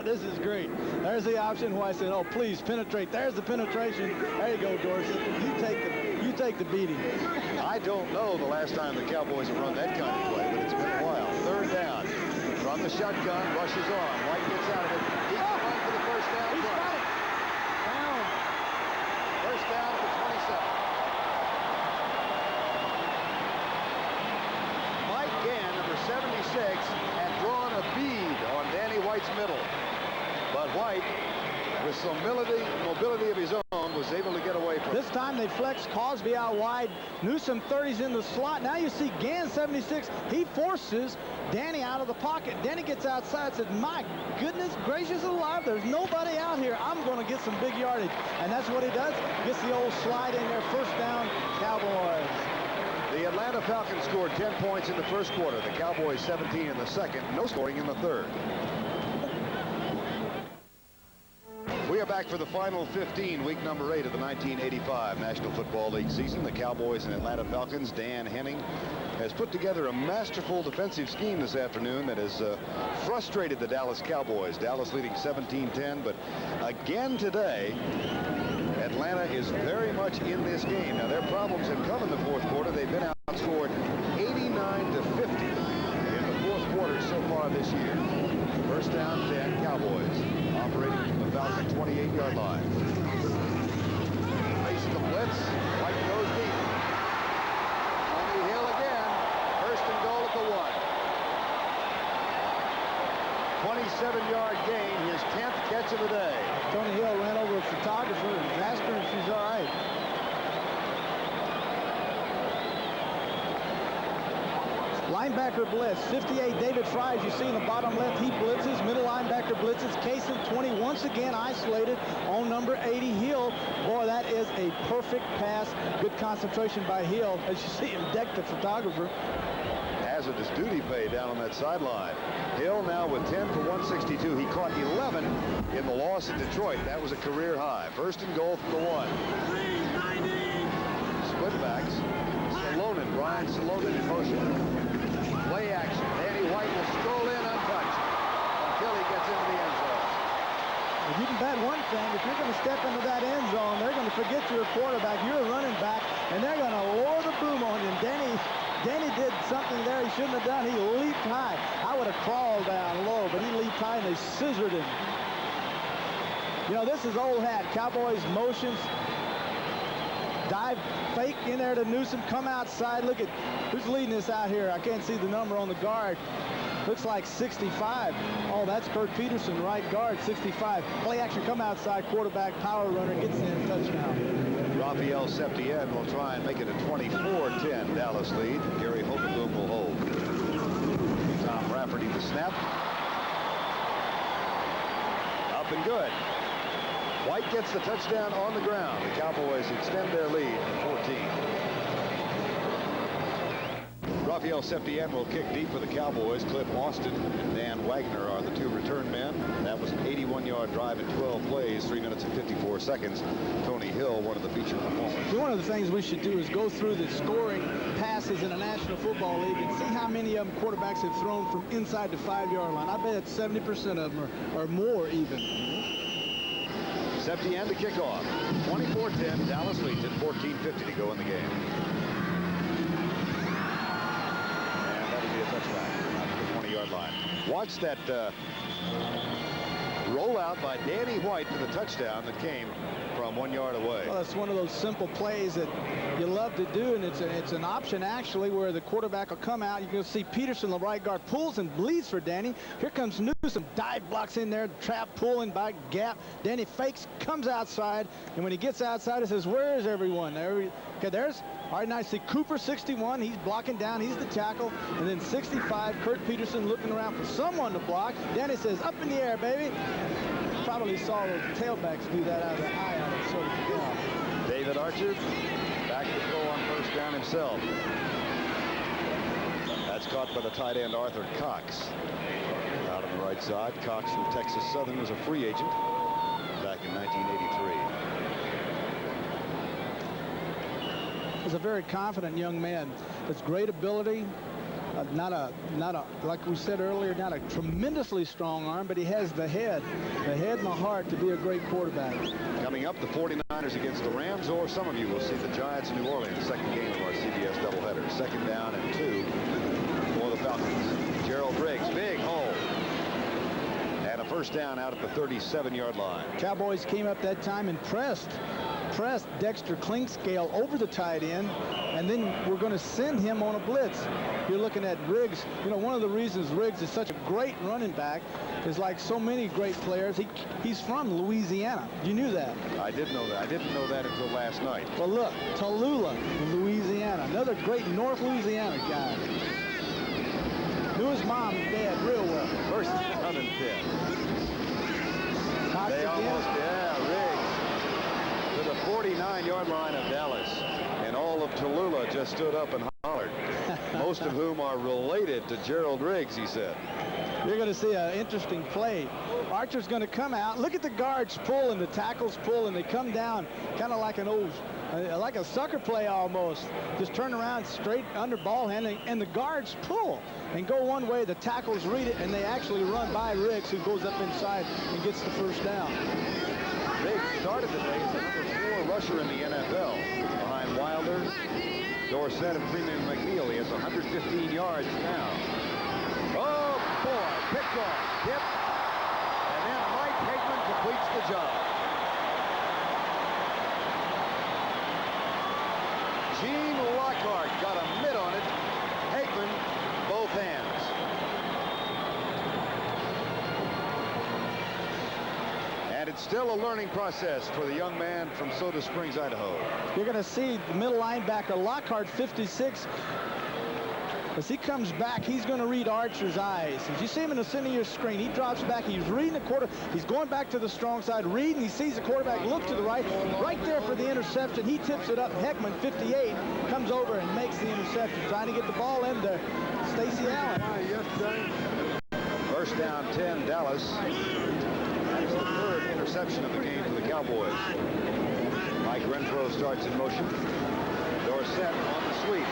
Speaker 3: This is great. There's the option. Why I said, oh, please penetrate. There's the penetration. There you go, Dorsett. You take the beating.
Speaker 2: I don't know the last time the Cowboys have run that kind of play, but it's been a while. Third down. From the shotgun, rushes on. White gets out of it. He's run for the first down.
Speaker 3: He's got it.
Speaker 2: First down for 27. Mike Gann, number 76, had drawn a bead on Danny White's middle. But White, with some mobility of his own, was able to get away from it.
Speaker 3: This time they flex Cosby out wide. Newsome 30's in the slot. Now you see Gann 76. He forces Danny out of the pocket. Danny gets outside, said, my goodness gracious alive, there's nobody out here. I'm going to get some big yardage. And that's what he does. Gets the old slide in there. First down, Cowboys.
Speaker 2: The Atlanta Falcons scored 10 points in the first quarter. The Cowboys 17 in the second. No scoring in the third. We are back for the final 15, week number 8 of the 1985 National Football League season. The Cowboys and Atlanta Falcons. Dan Henning has put together a masterful defensive scheme this afternoon that has frustrated the Dallas Cowboys. Dallas leading 17-10, but again today, Atlanta is very much in this game. Now, their problems have come in the fourth quarter. They've been outscored 89-50 in the fourth quarter so far this year. First down, 10, Cowboys operating from the Falcon 28-yard line. Facing the blitz, White goes deep. On the hill again, first and goal at the 1. 27-yard gain, his 10th catch of the day.
Speaker 3: Tony Hill ran over a photographer and asked her if she's all right. Linebacker blitz, 58, David Fry, as you see in the bottom left, he blitzes. Middle linebacker blitzes. Kaysen 20 once again isolated on number 80, Hill. Boy, that is a perfect pass. Good concentration by Hill, as you see him deck the photographer.
Speaker 2: Hazardous duty pay down on that sideline. Hill now with 10 for 162. He caught 11 in the loss at Detroit. That was a career high. First and goal from the 1. Split backs. Brian Salonen in motion. Play action. Danny White will stroll in untouched until he gets into the end zone.
Speaker 3: If you can bet one thing, if you're going to step into that end zone, they're going to forget you're a quarterback, you're a running back, and they're going to lower the boom on you. And Danny did something there he shouldn't have done. He leaped high. I would have crawled down low, but he leaped high and they scissored him. You know, this is old hat. Cowboys motions. Dive, fake in there to Newsome, come outside. Look at who's leading this out here. I can't see the number on the guard. Looks like 65. Oh, that's Kurt Peterson, right guard, 65. Play action, come outside, quarterback, power runner, gets in, touchdown.
Speaker 2: Raphael Septien will try and make it a 24-10 Dallas lead. Gary Hogenboom will hold. Tom Rafferty the snap. Up and good. White gets the touchdown on the ground. The Cowboys extend their lead to 14. Raphael Septien will kick deep for the Cowboys. Cliff Austin and Dan Wagner are the two return men. That was an 81-yard drive in 12 plays, 3 minutes and 54 seconds. Tony Hill, one of the featured performers.
Speaker 3: One of the things we should do is go through the scoring passes in the National Football League and see how many of them quarterbacks have thrown from inside the 5-yard line. I bet 70% of them or more even.
Speaker 2: Septien to kick off. 24-10, Dallas leads it, 14:50 to go in the game. Touchback out to the 20-yard line. Watch that rollout by Danny White for the touchdown that came from 1 yard away.
Speaker 3: Well, it's one of those simple plays that you love to do, and it's an option actually where the quarterback will come out. You can see Peterson, the right guard, pulls and bleeds for Danny. Here comes Newsom, dive blocks in there, trap pulling back gap. Danny fakes, comes outside, and when he gets outside, he says, "Where is everyone?" Okay, there's. All right, now I see Cooper, 61. He's blocking down. He's the tackle. And then 65, Kurt Peterson looking around for someone to block. Danny says, "Up in the air, baby." Probably saw those tailbacks do that out of the eye on it, sort of. Yeah.
Speaker 2: David Archer back to throw on first down himself. That's caught by the tight end Arthur Cox. Out on the right side, Cox from Texas Southern was a free agent back in 1983.
Speaker 3: He's a very confident young man. Has great ability. Not a like we said earlier, not a tremendously strong arm, but he has the head and the heart to be a great quarterback.
Speaker 2: Coming up, the 49ers against the Rams, or some of you will see the Giants in New Orleans, second game of our CBS doubleheader. 2nd down and 2 for the Falcons. Gerald Riggs, big hole. And a first down out at the 37-yard line.
Speaker 3: Cowboys came up that time and pressed Dexter Clinkscale over the tight end, and then we're going to send him on a blitz. You're looking at Riggs. You know, one of the reasons Riggs is such a great running back is, like so many great players, he's from Louisiana. You knew that?
Speaker 2: I did know that. I didn't know that until last night.
Speaker 3: Well, look, Tallulah in Louisiana, another great North Louisiana guy. Knew his mom and dad real well.
Speaker 2: First down and 10.
Speaker 3: Cox
Speaker 2: They
Speaker 3: again.
Speaker 2: almost, Riggs to the 49-yard line of Dallas, and all of Tallulah just stood up and hollered. Most of whom are related to Gerald Riggs, he said.
Speaker 3: You're going to see an interesting play. Archer's going to come out. Look at the guards pull and the tackles pull, and they come down kind of like an old, like a sucker play almost. Just turn around straight under ball handling, and the guards pull and go one way. The tackles read it, and they actually run by Riggs, who goes up inside and gets the first down.
Speaker 2: Riggs started the day as the number 4 rusher in the NFL, behind Wilder, Dorsett, and Freeman McNeil. He has 115 yards now. Oh, boy, picked off, hit, and then Mike Hegman completes the job. Gene Lockhart got a mitt on it. Hegman, both hands. And it's still a learning process for the young man from Soda Springs, Idaho.
Speaker 3: You're going to see the middle linebacker, Lockhart, 56. As he comes back, he's going to read Archer's eyes. As you see him in the center of your screen, he drops back. He's reading the quarter. He's going back to the strong side, reading. He sees the quarterback look to the right there for the interception. He tips it up. Heckman, 58, comes over and makes the interception, trying to get the ball into Stacy Allen.
Speaker 2: First down, 10, Dallas. That's the 3rd interception of the game for the Cowboys. Mike Renfro starts in motion. Dorsett on the sweep.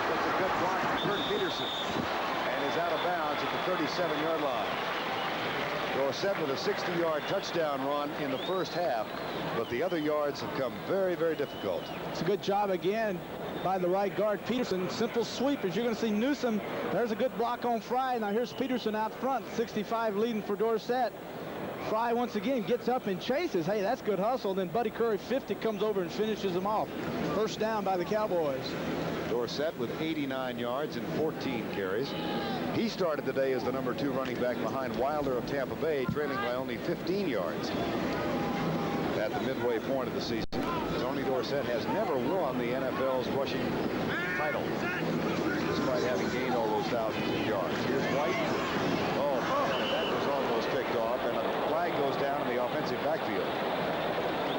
Speaker 2: Gets a good block from Kurt Peterson, and is out of bounds at the 37-yard line. Dorsett with a 60-yard touchdown run in the first half, but the other yards have come very, very difficult.
Speaker 3: It's a good job again by the right guard, Peterson. Simple sweep. As you're going to see Newsom, there's a good block on Fry. Now here's Peterson out front, 65 leading for Dorsett. Fry once again gets up and chases. Hey, that's good hustle. Then Buddy Curry, 50, comes over and finishes him off. First down by the Cowboys.
Speaker 2: Dorsett with 89 yards and 14 carries. He started the day as the number 2 running back behind Wilder of Tampa Bay, trailing by only 15 yards. at the midway point of the season. Tony Dorsett has never won the NFL's rushing title, despite having gained all those thousands of yards. Here's White. Oh, man, that was almost picked off, and a flag goes down in the offensive backfield.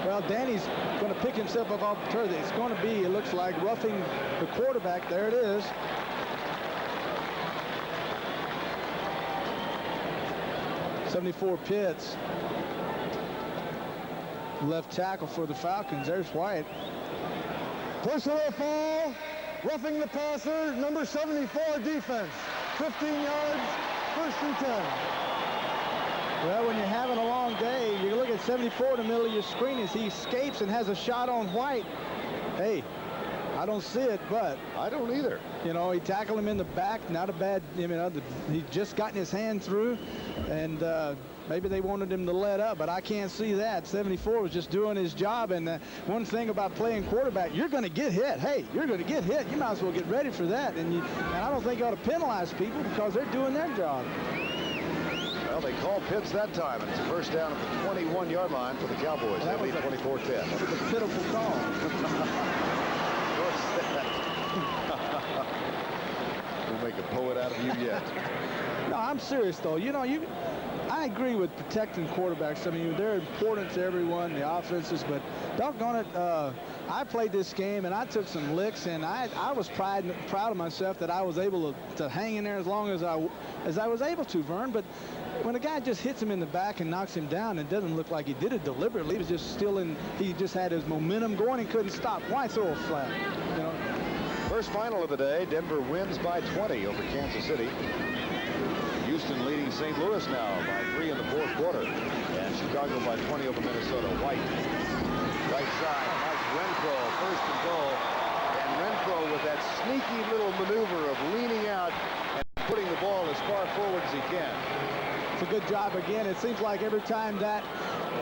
Speaker 3: Well, Danny's going to pick himself up off the turf. It's going to be, it looks like, roughing the quarterback. There it is. '74 Pitts, left tackle for the Falcons. There's White.
Speaker 4: Personal foul, roughing the passer, number 74 defense. 15 yards, 1st and 10.
Speaker 3: Well, when you're having a long day, you look at 74 in the middle of your screen as he escapes and has a shot on White. Hey, I don't see it, but
Speaker 2: I don't either.
Speaker 3: You know, he tackled him in the back. Not a bad, he just gotten his hand through, and maybe they wanted him to let up, but I can't see that. 74 was just doing his job, and one thing about playing quarterback, you're going to get hit. Hey, you're going to get hit. You might as well get ready for that, and I don't think you ought to penalize people because they're doing their job.
Speaker 2: Well, they called Pitts that time, and it's a first down at the 21-yard line for the Cowboys. They lead 24-10.
Speaker 3: That was a pitiful call.
Speaker 2: We'll make a poet out of you yet.
Speaker 3: No, I'm serious, though. I agree with protecting quarterbacks. I mean, they're important to everyone, the offenses, but doggone it, I played this game, and I took some licks, and I was proud of myself that I was able to hang in there as long as I was able to, Vern. But when a guy just hits him in the back and knocks him down, it doesn't look like he did it deliberately. He was just he just had his momentum going and couldn't stop. Why throw a flag?
Speaker 2: First final of the day, Denver wins by 20 over Kansas City. Houston leading St. Louis now by 3 in the 4th quarter. And Chicago by 20 over Minnesota. White, right side, Mike Renfro, 1st and goal. And Renfro with that sneaky little maneuver of leaning out and putting the ball as far forward as he can.
Speaker 3: It's a good job again. It seems like every time that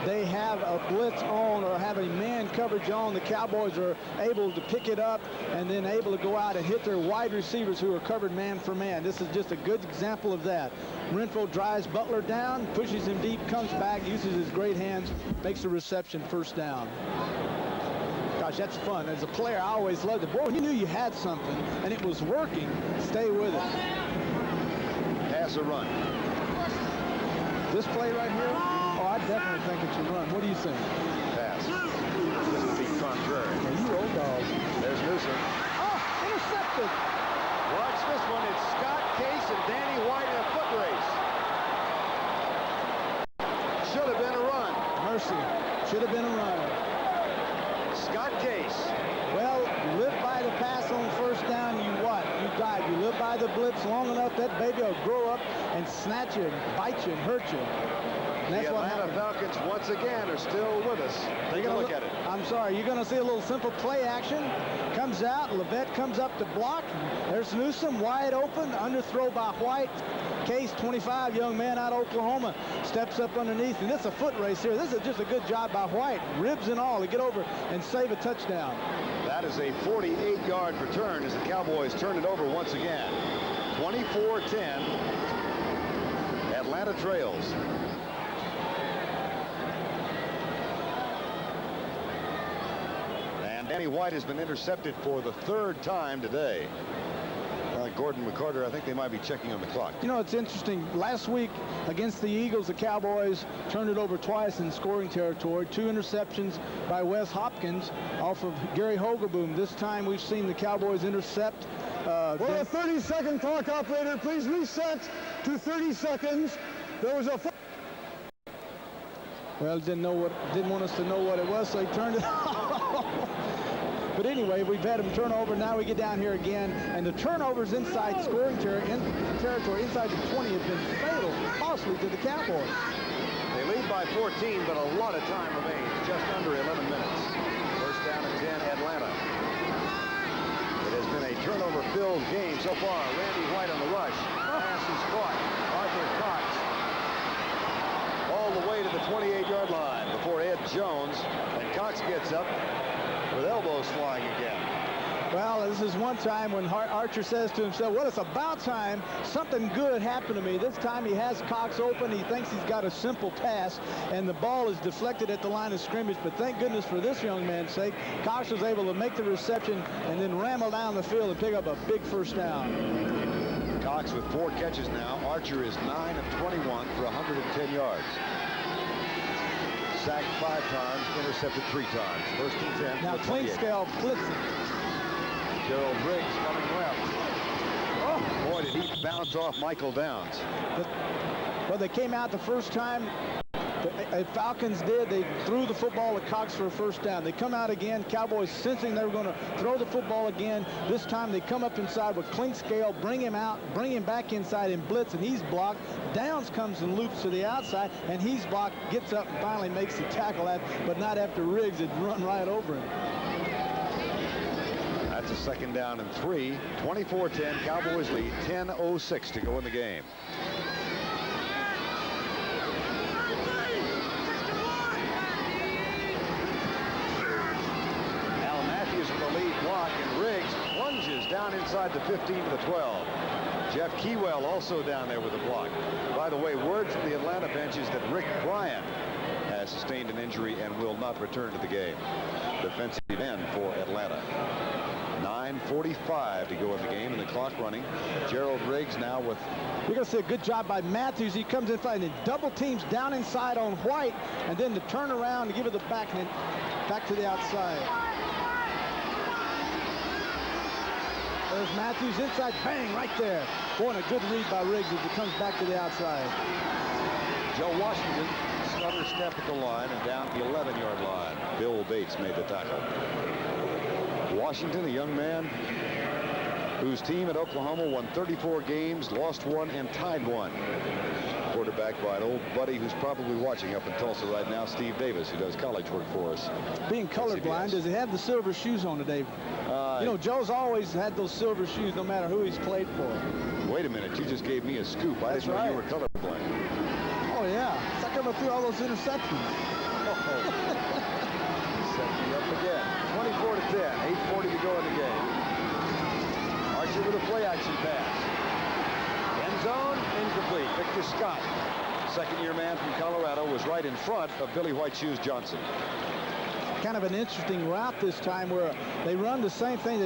Speaker 3: they have a blitz on or have a man coverage on, the Cowboys are able to pick it up and then able to go out and hit their wide receivers who are covered man for man. This is just a good example of that. Renfro drives Butler down, pushes him deep, comes back, uses his great hands, makes a reception, first down. Gosh, that's fun. As a player, I always loved it. Boy, when you knew you had something and it was working, stay with it.
Speaker 2: Pass or run?
Speaker 3: This play right here, I definitely think it's a run. What do you think?
Speaker 2: Pass. This would be contrary.
Speaker 3: Yeah, you old dog.
Speaker 2: There's Newsom.
Speaker 3: Oh, intercepted.
Speaker 2: Watch this one. It's Scott Case and Danny White in a foot race. Should have been a run.
Speaker 3: Mercy. Should have been a run.
Speaker 2: Scott Case.
Speaker 3: Well, you live by the pass on first down, you what? You die. You live by the blitz long enough, that baby will grow up and snatch you and bite you and hurt you. And that's
Speaker 2: The
Speaker 3: what
Speaker 2: Atlanta
Speaker 3: happened.
Speaker 2: Falcons once again are still with us. Take a look at it.
Speaker 3: I'm sorry. You're going to see a little simple play action. Comes out. Levette comes up to block. There's Newsom wide open. Underthrow by White. Case, 25, young man out of Oklahoma, steps up underneath. And it's a foot race here. This is just a good job by White. Ribs and all to get over and save a touchdown.
Speaker 2: That is a 48-yard return as the Cowboys turn it over once again. 24-10. Atlanta trails. And Danny White has been intercepted for the 3rd time today. Gordon McCarter, I think they might be checking on the clock.
Speaker 3: You know, it's interesting. Last week against the Eagles, the Cowboys turned it over twice in scoring territory. 2 interceptions by Wes Hopkins off of Gary Hogaboom. This time we've seen the Cowboys intercept.
Speaker 4: Well, a 30-second clock, operator. Please reset to 30 seconds. There was a...
Speaker 3: Well, didn't want us to know what it was, so he turned it off. But anyway, we've had them turn over. Now we get down here again, and the turnovers inside scoring territory inside the 20 have been fatal, costly to the Cowboys.
Speaker 2: They lead by 14, but a lot of time remains, just under 11 minutes. First down and 10, Atlanta. It has been a turnover-filled game so far. Randy White on the rush. Pass is caught. Arthur Cox all the way to the 28-yard line before Ed Jones, and Cox gets up with elbows flying again.
Speaker 3: Well, this is one time when Archer says to himself, well, it's about time something good happened to me. This time he has Cox open. He thinks he's got a simple pass, and the ball is deflected at the line of scrimmage. But thank goodness for this young man's sake, Cox was able to make the reception and then ramble down the field and pick up a big first down.
Speaker 2: Cox with 4 catches now. Archer is 9 of 21 for 110 yards. Sacked 5 times, intercepted 3 times. First and 10.
Speaker 3: Now Clinkscale blitzing.
Speaker 2: Gerald Riggs coming left. Oh, boy, did he bounce off Michael Downs.
Speaker 3: Well, they came out the first time. The Falcons did. They threw the football to Cox for a first down. They come out again. Cowboys sensing they were going to throw the football again. This time they come up inside with Clinkscale, bring him out, bring him back inside and blitz, and he's blocked. Downs comes and loops to the outside, and he's blocked, gets up and finally makes the tackle, but not after Riggs had run right over him.
Speaker 2: That's a second down and 3. 24-10, Cowboys lead. 10:06 to go in the game. Block, and Riggs plunges down inside the 15 to the 12. Jeff Keywell also down there with a block. By the way, word from the Atlanta bench is that Rick Bryant has sustained an injury and will not return to the game. Defensive end for Atlanta. 9:45 to go in the game and the clock running. Gerald Riggs now with...
Speaker 3: You're going to see a good job by Matthews. He comes inside and double teams down inside on White, and then to turn around and give it the back and then back to the outside. There's Matthews inside, bang, right there. Boy, and a good read by Riggs as it comes back to the outside.
Speaker 2: Joe Washington, stutter step at the line and down the 11-yard line. Bill Bates made the tackle. Washington, a young man whose team at Oklahoma won 34 games, lost 1, and tied 1. Quarterback by an old buddy who's probably watching up in Tulsa right now, Steve Davis, who does college work for us.
Speaker 3: Being colorblind, does he have the silver shoes on today? You know, Joe's always had those silver shoes no matter who he's played for.
Speaker 2: Wait a minute, you just gave me a scoop. I didn't know you were colorblind.
Speaker 3: Oh, yeah. It's like coming through all those interceptions.
Speaker 2: Set me up again. 24-10, 8:40 to go in the game. Archer with a play-action pass. End zone, incomplete. Victor Scott, second-year man from Colorado, was right in front of Billy White Shoes Johnson.
Speaker 3: Kind of an interesting route this time where they run the same thing.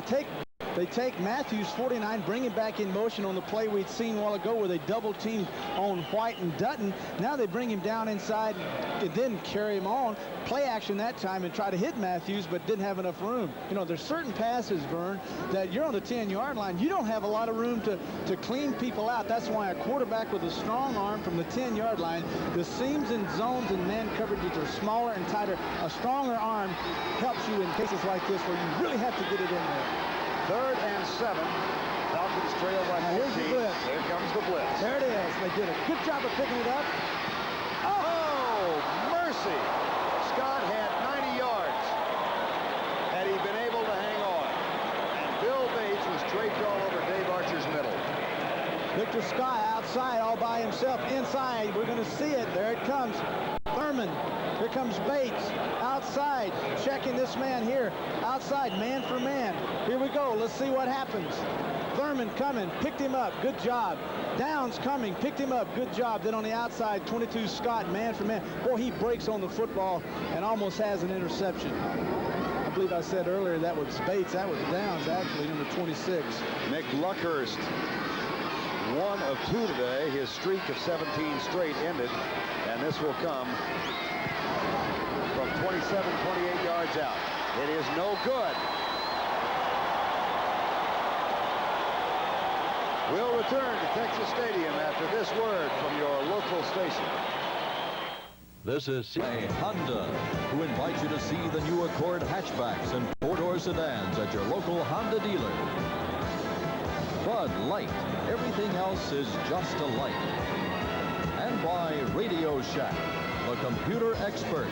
Speaker 3: They take Matthews, 49, bring him back in motion on the play we'd seen a while ago where they double teamed on White and Dutton. Now they bring him down inside and then carry him on. Play action that time and try to hit Matthews, but didn't have enough room. You know, there's certain passes, Vern, that you're on the 10-yard line. You don't have a lot of room to clean people out. That's why a quarterback with a strong arm from the 10-yard line, the seams and zones and man coverages are smaller and tighter. A stronger arm helps you in cases like this where you really have to get it in there.
Speaker 2: 3rd and 7. Falcons trail by 14.
Speaker 3: Here's the blitz.
Speaker 2: There comes the blitz.
Speaker 3: There it is. They did a good job of picking it up.
Speaker 2: Oh, mercy. Scott had 90 yards had he been able to hang on. And Bill Bates was draped all over Dave Archer's middle.
Speaker 3: Victor Scott outside all by himself. Inside, we're going to see it. There it comes. Thurman. Here comes Bates. Outside. Checking this man here. Outside, man for man. Here we go. Let's see what happens. Thurman coming. Picked him up. Good job. Downs coming. Picked him up. Good job. Then on the outside, 22 Scott, man for man. Boy, he breaks on the football and almost has an interception. I believe I said earlier that was Bates. That was Downs, actually, number 26.
Speaker 2: Nick Luckhurst, 1 of 2 today. His streak of 17 straight ended. And this will come from 27, 28 yards out. It is no good. We'll return to Texas Stadium after this word from your local station.
Speaker 1: This is CA Honda, who invites you to see the new Accord hatchbacks and 4-door sedans at your local Honda dealer. Bud Light, everything else is just a light. And by Radio Shack, the computer experts.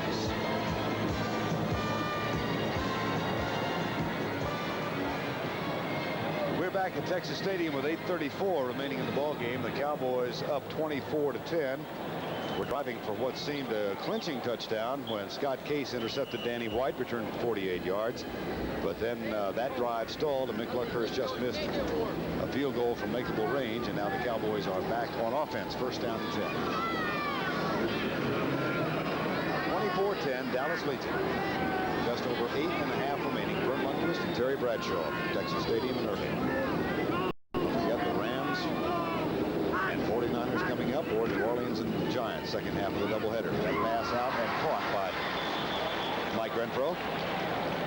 Speaker 2: We're back at Texas Stadium with 8:34 remaining in the ball game. The Cowboys up 24-10. We're driving for what seemed a clinching touchdown when Scott Case intercepted Danny White, returned for 48 yards. But then that drive stalled, and Mick Luckhurst just missed a field goal from makeable range, and now the Cowboys are back on offense. First down and 10. 24-10, Dallas leads it. Just over 8.5 remaining. Vern Lundquist and Terry Bradshaw from Texas Stadium in Irving. We got the Rams and 49ers coming up, or New Orleans and the Giants, second half of the doubleheader. That pass out and caught by Mike Renfro.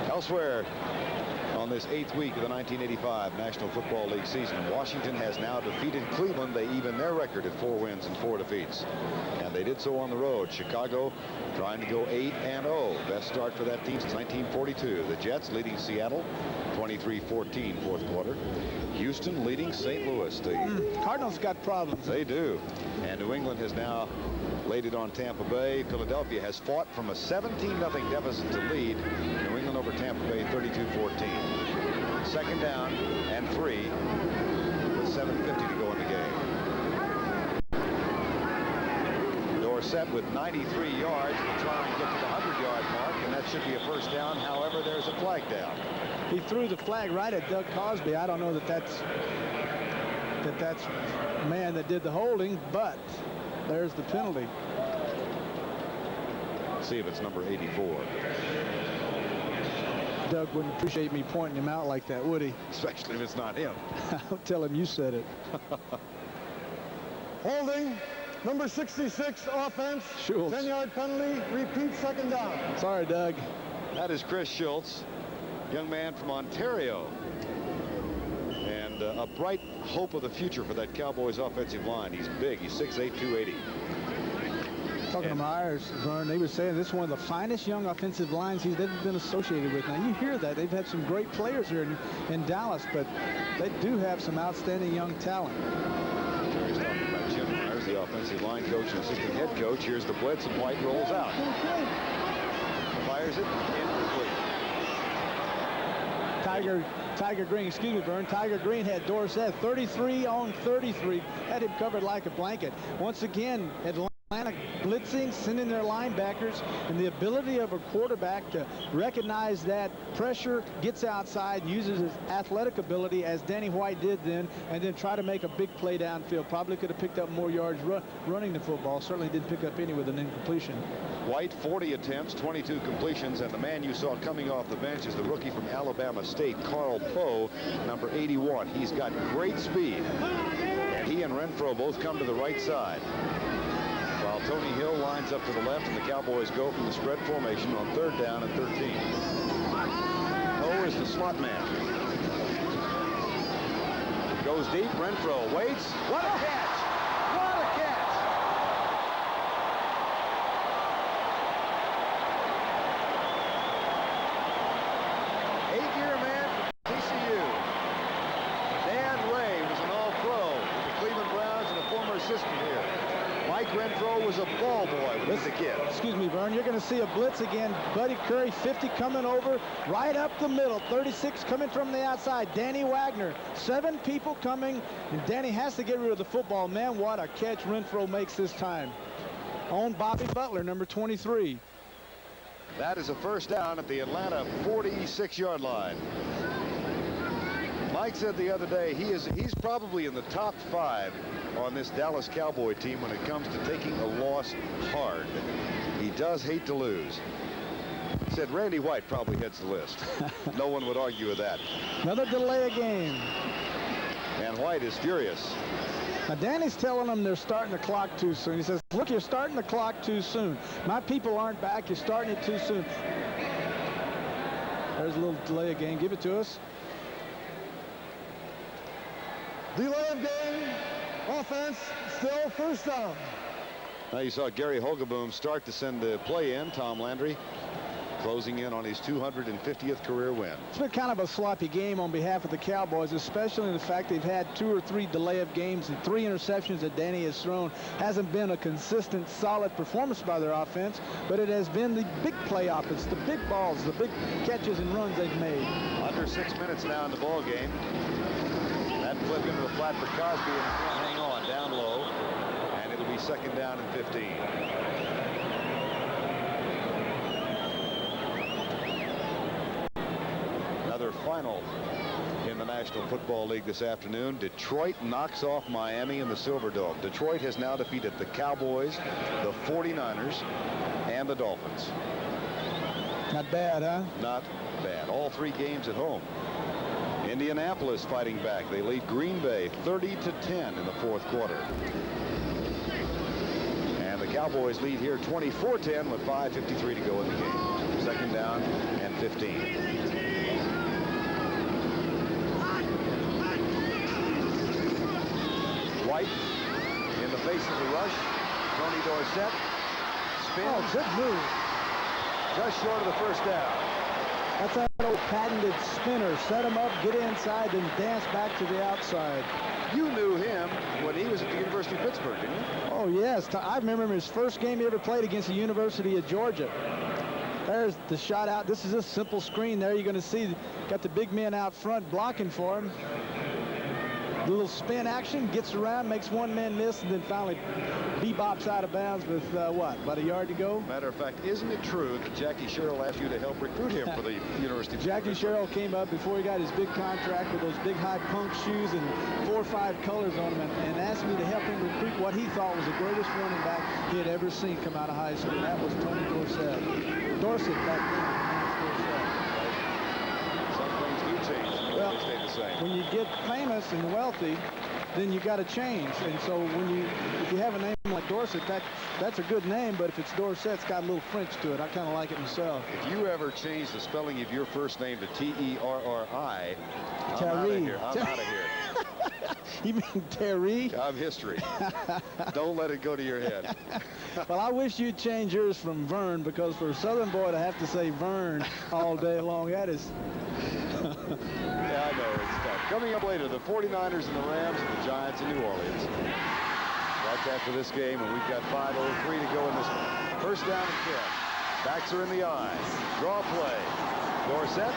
Speaker 2: Elsewhere on this 8th week of the 1985 National Football League season, Washington has now defeated Cleveland. They even their record at 4 wins and 4 defeats. And they did so on the road. Chicago trying to go 8-0. Best start for that team since 1942. The Jets leading Seattle 23-14 fourth quarter. Houston leading St. Louis. The
Speaker 3: Cardinals got problems.
Speaker 2: They do. And New England has now laid it on Tampa Bay. Philadelphia has fought from a 17-0 deficit to lead New England over Tampa Bay 32-14. Second down and 3 with 7:50 to go in the game. Set with 93 yards to try and get to the 100-yard mark, and that should be a first down. However, there's a flag down.
Speaker 3: He threw the flag right at Doug Cosby. I don't know that that's the man that did the holding, but there's the penalty.
Speaker 2: See if it's number 84.
Speaker 3: Doug wouldn't appreciate me pointing him out like that, would he?
Speaker 2: Especially if it's not him.
Speaker 3: I'll tell him you said it.
Speaker 4: Holding. Number 66, offense.
Speaker 3: Schultz.
Speaker 4: 10-yard penalty. Repeat, second down.
Speaker 3: Sorry, Doug.
Speaker 2: That is Chris Schultz, young man from Ontario. And a bright hope of the future for that Cowboys offensive line. He's big. He's 6'8", 280.
Speaker 3: Talking to Myers, Vern, they were saying this is one of the finest young offensive lines he's ever been associated with. Now, you hear that. They've had some great players here in Dallas, but they do have some outstanding young talent.
Speaker 2: He's talking about Jim Myers, the offensive line coach and assistant head coach. Here's the blitz, and White rolls out. Fires it incomplete.
Speaker 3: Tiger Green, excuse me, Vern. Tiger Green had Dorsett 33 on 33. Had him covered like a blanket. Once again, Atlanta blitzing, sending their linebackers, and the ability of a quarterback to recognize that pressure, gets outside, uses his athletic ability as Danny White did then, and then try to make a big play downfield. Probably could have picked up more yards running the football. Certainly didn't pick up any with an incompletion.
Speaker 2: White, 40 attempts, 22 completions, and the man you saw coming off the bench is the rookie from Alabama State, Carl Poe, number 81. He's got great speed. And he and Renfro both come to the right side, while Tony Hill lines up to the left, and the Cowboys go from the spread formation on 3rd down and 13. Poe is the slot man. Goes deep. Renfro waits. What a catch! What a catch! Eight-year man from TCU. Dan Ray was an All-Pro with the Cleveland Browns and a former assistant here. Mike Renfro was a ball boy when he was a kid.
Speaker 3: Excuse me, Vern. You're going to see a blitz again. Buddy Curry, 50 coming over right up the middle. 36 coming from the outside. Danny Wagner. 7 people coming, and Danny has to get rid of the football. Man, what a catch Renfro makes this time. On Bobby Butler, number 23.
Speaker 2: That is a first down at the Atlanta 46-yard line. Mike said the other day he's probably in the top 5 on this Dallas Cowboy team when it comes to taking a loss hard. He does hate to lose. He said Randy White probably heads the list. No one would argue with that.
Speaker 3: Another delay of game.
Speaker 2: And White is furious.
Speaker 3: Now, Danny's telling them they're starting the clock too soon. He says, look, you're starting the clock too soon. My people aren't back. You're starting it too soon. There's a little delay of game. Give it to us.
Speaker 4: Delay of game. Offense still first down.
Speaker 2: Now you saw Gary Hogaboom start to send the play in. Tom Landry closing in on his 250th career win.
Speaker 3: It's been kind of a sloppy game on behalf of the Cowboys, especially in the fact they've had 2 or 3 delay of games and 3 interceptions that Danny has thrown. Hasn't been a consistent, solid performance by their offense, but it has been the big play offense, the big balls, the big catches and runs they've made.
Speaker 2: Under 6 minutes now in the ball game. That flip into the flat for Cosby, and hang on down low, and it'll be second down and 15. Another final in the National Football League this afternoon. Detroit knocks off Miami in the Silverdome. Detroit has now defeated the Cowboys, the 49ers, and the Dolphins.
Speaker 3: Not bad, huh?
Speaker 2: Not bad. All 3 games at home. Indianapolis fighting back. They lead Green Bay 30-10 in the 4th quarter. And the Cowboys lead here 24-10 with 5:53 to go in the game. Second down and 15. White in the face of the rush. Tony Dorsett spins.
Speaker 3: Oh, good move.
Speaker 2: Just short of the first down.
Speaker 3: That's that old patented spinner. Set him up, get inside, then dance back to the outside.
Speaker 2: You knew him when he was at the University of Pittsburgh, didn't you?
Speaker 3: Oh, yes. I remember his first game he ever played against the University of Georgia. There's the shot out. This is a simple screen there. You're going to see got the big men out front blocking for him. A little spin action, gets around, makes one man miss, and then finally bebops out of bounds with, what, about a yard to go?
Speaker 2: Matter of fact, isn't it true that Jackie Sherrill asked you to help recruit him for the University of
Speaker 3: Jackie Sherrill came up before he got his big contract with those big high punk shoes and 4 or 5 colors on them and asked me to help him recruit what he thought was the greatest running back he had ever seen come out of high school. And that was Tony Dorsett. Dorsett back then.
Speaker 2: Some things do change.
Speaker 3: Well,
Speaker 2: they stay the same.
Speaker 3: When you get famous and wealthy, then you got to change. And so if you have a name like Dorsett, that's a good name, but if it's Dorsett, it's got a little French to it. I kind of like it myself.
Speaker 2: If you ever change the spelling of your first name to T-E-R-R-I, I'm out of
Speaker 3: Terry.
Speaker 2: here. I'm out of here.
Speaker 3: You mean Terry?
Speaker 2: I'm history. Don't let it go to your head.
Speaker 3: Well, I wish you'd change yours from Vern, because for a Southern boy to have to say Vern all day long, that is...
Speaker 2: Yeah, I know. It's tough. Coming up later, the 49ers and the Rams and the Giants in New Orleans. That's after this game, and we've got 5:03 to go in this one. First down and 10. Backs are in the eye. Draw play. Dorsett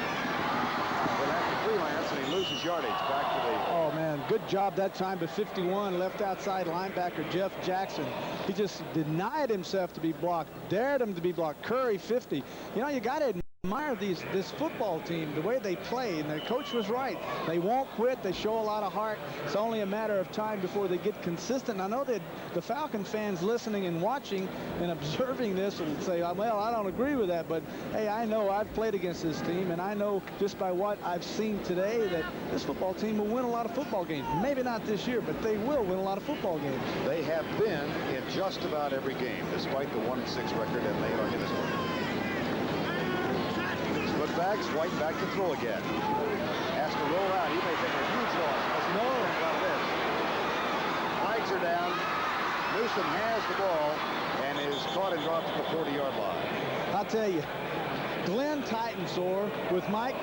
Speaker 2: will have to freelance, and he loses yardage back to the...
Speaker 3: Oh, man, good job that time by 51, left outside linebacker Jeff Jackson. He just denied himself to be blocked, dared him to be blocked. Curry, 50. You know, you got to admire this football team, the way they play, and their coach was right. They won't quit. They show a lot of heart. It's only a matter of time before they get consistent. And I know that the Falcon fans listening and watching and observing this will say, well, I don't agree with that, but hey, I know I've played against this team, and I know just by what I've seen today that this football team will win a lot of football games. Maybe not this year, but they will win a lot of football games.
Speaker 2: They have been in just about every game, despite the 1-6 record, and they are in this one. Backs, White back to throw again. Has to roll out. He may take a huge loss. No. About this. Flags are down. Newsom has the ball and is caught and dropped at the 40-yard line.
Speaker 3: I'll tell you, Glenn Titensor with Mike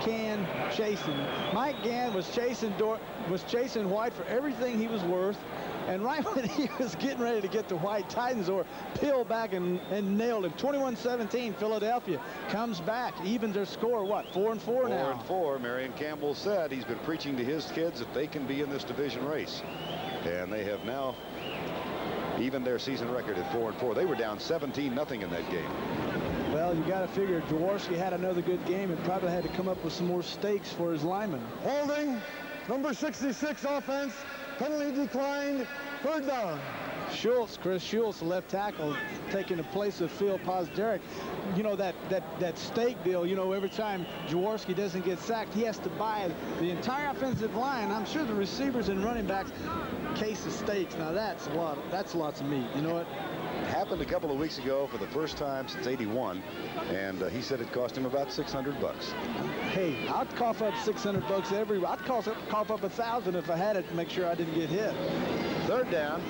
Speaker 3: Gann chasing. Mike Gann was chasing White for everything he was worth. And right when he was getting ready to get to White, Titensor peeled back and nailed him. 21-17, Philadelphia comes back, evens their score, what, 4-4 now?
Speaker 2: 4-4. Marion Campbell said he's been preaching to his kids that they can be in this division race. And they have now evened their season record at 4-4. They were down 17-0 in that game.
Speaker 3: Well, you got to figure Jaworski had another good game and probably had to come up with some more stakes for his linemen.
Speaker 4: Holding, number 66 offense. Penalty declined, 3rd down.
Speaker 3: Chris Schultz, the left tackle, taking the place of Phil Pozderac. You know, that stake deal, you know, every time Jaworski doesn't get sacked, he has to buy the entire offensive line. I'm sure the receivers and running backs case of steaks. Now that's lots of meat. You know what?
Speaker 2: It happened a couple of weeks ago for the first time since '81, and he said it cost him about $600.
Speaker 3: Hey, I'd cough up $600 I'd cough up 1,000 if I had it to make sure I didn't get hit.
Speaker 2: 3rd down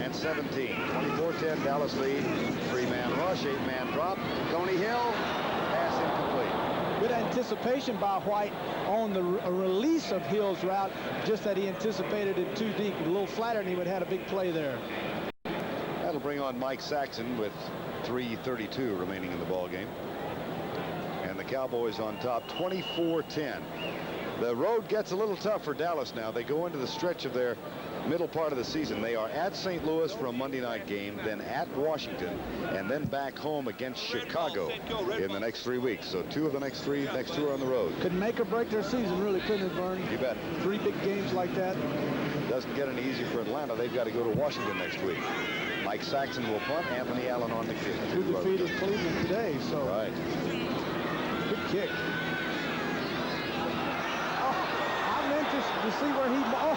Speaker 2: and 17. 24-10 Dallas lead. 3-man rush, 8-man drop. Tony Hill, pass incomplete.
Speaker 3: Good anticipation by White on the release of Hill's route, just that he anticipated it too deep, a little flatter, and he would have had a big play there.
Speaker 2: That'll bring on Mike Saxon with 3:32 remaining in the ball game. And the Cowboys on top, 24-10. The road gets a little tough for Dallas now. They go into the stretch of their middle part of the season. They are at St. Louis for a Monday night game, then at Washington, and then back home against Chicago in the next 3 weeks. So 2 of the next two are on the road.
Speaker 3: Could make or break their season, really, couldn't it, Vern?
Speaker 2: You bet.
Speaker 3: 3 big games like that.
Speaker 2: Doesn't get any easier for Atlanta. They've got to go to Washington next week. Mike Saxon will punt. Anthony Allen on the kick.
Speaker 3: Who defeated Cleveland today, so.
Speaker 2: Right.
Speaker 3: Good kick. Oh, I'm interested to see where he. Oh,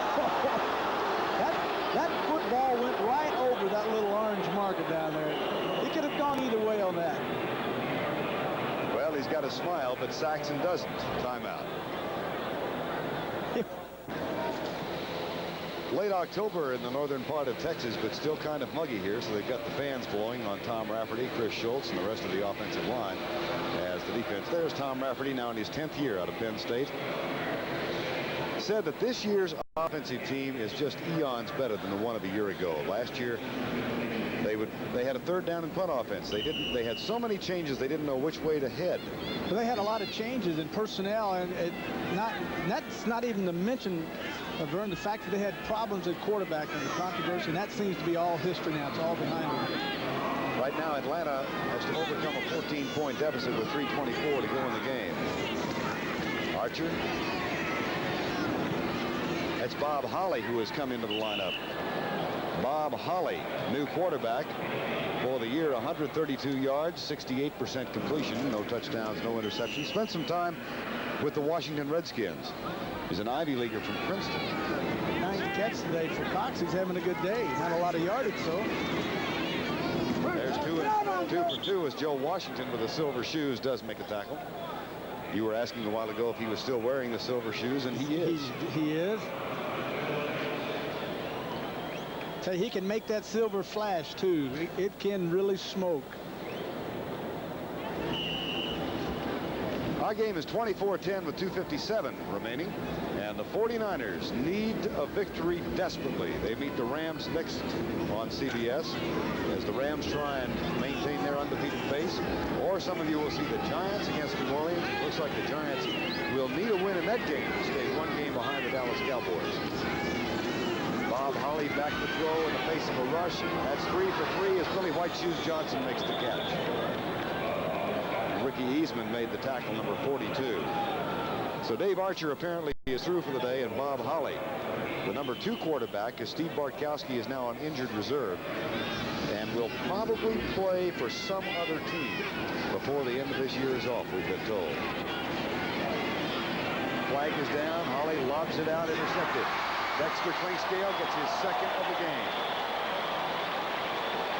Speaker 3: that football went right over that little orange marker down there. He could have gone either way on that.
Speaker 2: Well, he's got a smile, but Saxon doesn't. Timeout. Late October in the northern part of Texas, but still kind of muggy here, so they've got the fans blowing on Tom Rafferty, Chris Schultz, and the rest of the offensive line as the defense. There's Tom Rafferty, now in his 10th year out of Penn State. Said that this year's offensive team is just eons better than the one of a year ago. Last year, they had a third down and punt offense. They had so many changes they didn't know which way to head.
Speaker 3: But they had a lot of changes in personnel, and that's not even to mention, Vern, the fact that they had problems at quarterback and the controversy, and that seems to be all history now. It's all behind them.
Speaker 2: Right now, Atlanta has to overcome a 14-point deficit with 3:24 to go in the game. Archer. That's Bob Holly who has come into the lineup. Bob Holly, new quarterback for the year, 132 yards, 68% completion, no touchdowns, no interceptions. Spent some time with the Washington Redskins. He's an Ivy Leaguer from Princeton.
Speaker 3: 9 catch today for Cox. He's having a good day. Not a lot of yardage, so.
Speaker 2: There's 2 for 2 as Joe Washington with the silver shoes does make a tackle. You were asking a while ago if he was still wearing the silver shoes, and he is.
Speaker 3: He is. So he can make that silver flash, too. It can really smoke.
Speaker 2: Our game is 24-10 with 2:57 remaining, and the 49ers need a victory desperately. They meet the Rams next on CBS as the Rams try and maintain their undefeated pace. Or some of you will see the Giants against New Orleans. It looks like the Giants will need a win in that game to stay 1 game behind the Dallas Cowboys. Bob Holly back to throw in the face of a rush. That's 3 for 3 as Billy White Shoes Johnson makes the catch. Ricky Eastman made the tackle, number 42. So Dave Archer apparently is through for the day, and Bob Holly, the number 2 quarterback, as Steve Bartkowski is now on injured reserve and will probably play for some other team before the end of this year is off, we've been told. Flag is down. Holly lobs it out, intercepted. Dexter Klingscale gets his 2nd of the game.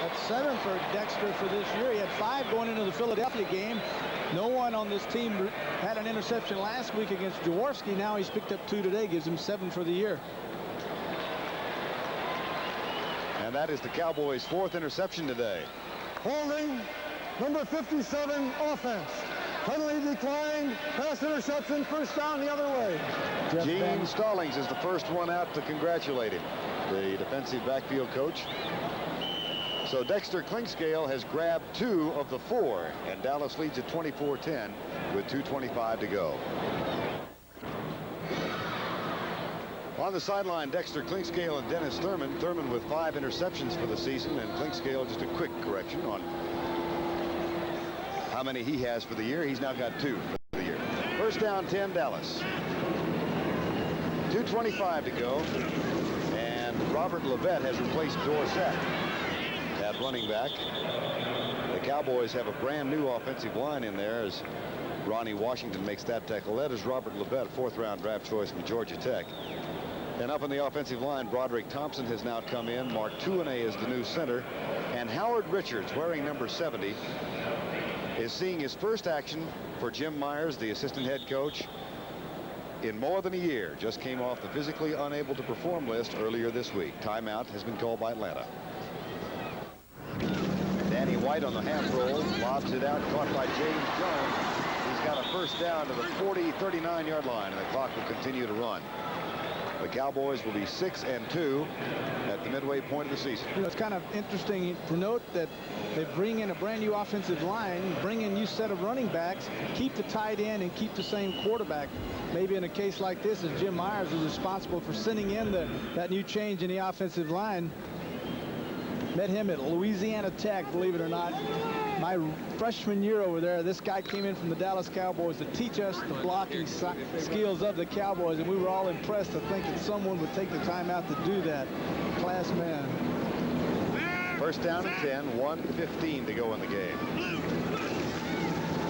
Speaker 3: That's 7 for Dexter for this year. He had 5 going into the Philadelphia game. No one on this team had an interception last week against Jaworski. Now he's picked up 2 today, gives him 7 for the year.
Speaker 2: And that is the Cowboys' 4th interception today.
Speaker 4: Holding, number 57, offense. Penalty declined, pass interception, first down the other way.
Speaker 2: Gene Stallings is the first one out to congratulate him, the defensive backfield coach. So Dexter Klingscale has grabbed 2 of the 4, and Dallas leads at 24-10 with 2:25 to go. On the sideline, Dexter Klingscale and Dennis Thurman. Thurman with 5 interceptions for the season, and Klingscale just a quick correction on how many he has for the year. He's now got 2 for the year. First down, 10, Dallas. 2:25 to go, and Robert Levette has replaced Dorsett at running back. The Cowboys have a brand new offensive line in there as Ronnie Washington makes that tackle. That is Robert Levette, 4th-round draft choice from Georgia Tech. And up on the offensive line, Broderick Thompson has now come in. Mark Tuanay is the new center, and Howard Richards, wearing number 70, is seeing his first action for Jim Myers, the assistant head coach, in more than a year. Just came off the physically unable to perform list earlier this week. Timeout has been called by Atlanta. Danny White on the half roll, lobs it out, caught by James Jones. He's got a first down to the 39-yard line, and the clock will continue to run. The Cowboys will be 6-2 at the midway point of the season.
Speaker 3: You know, it's kind of interesting to note that they bring in a brand new offensive line, bring in a new set of running backs, keep the tight end, and keep the same quarterback. Maybe in a case like this, as Jim Myers is responsible for sending in that new change in the offensive line. Met him at Louisiana Tech, believe it or not. My freshman year over there, this guy came in from the Dallas Cowboys to teach us the blocking skills of the Cowboys, and we were all impressed to think that someone would take the time out to do that. Class man.
Speaker 2: First down and 10, 1:15 to go in the game.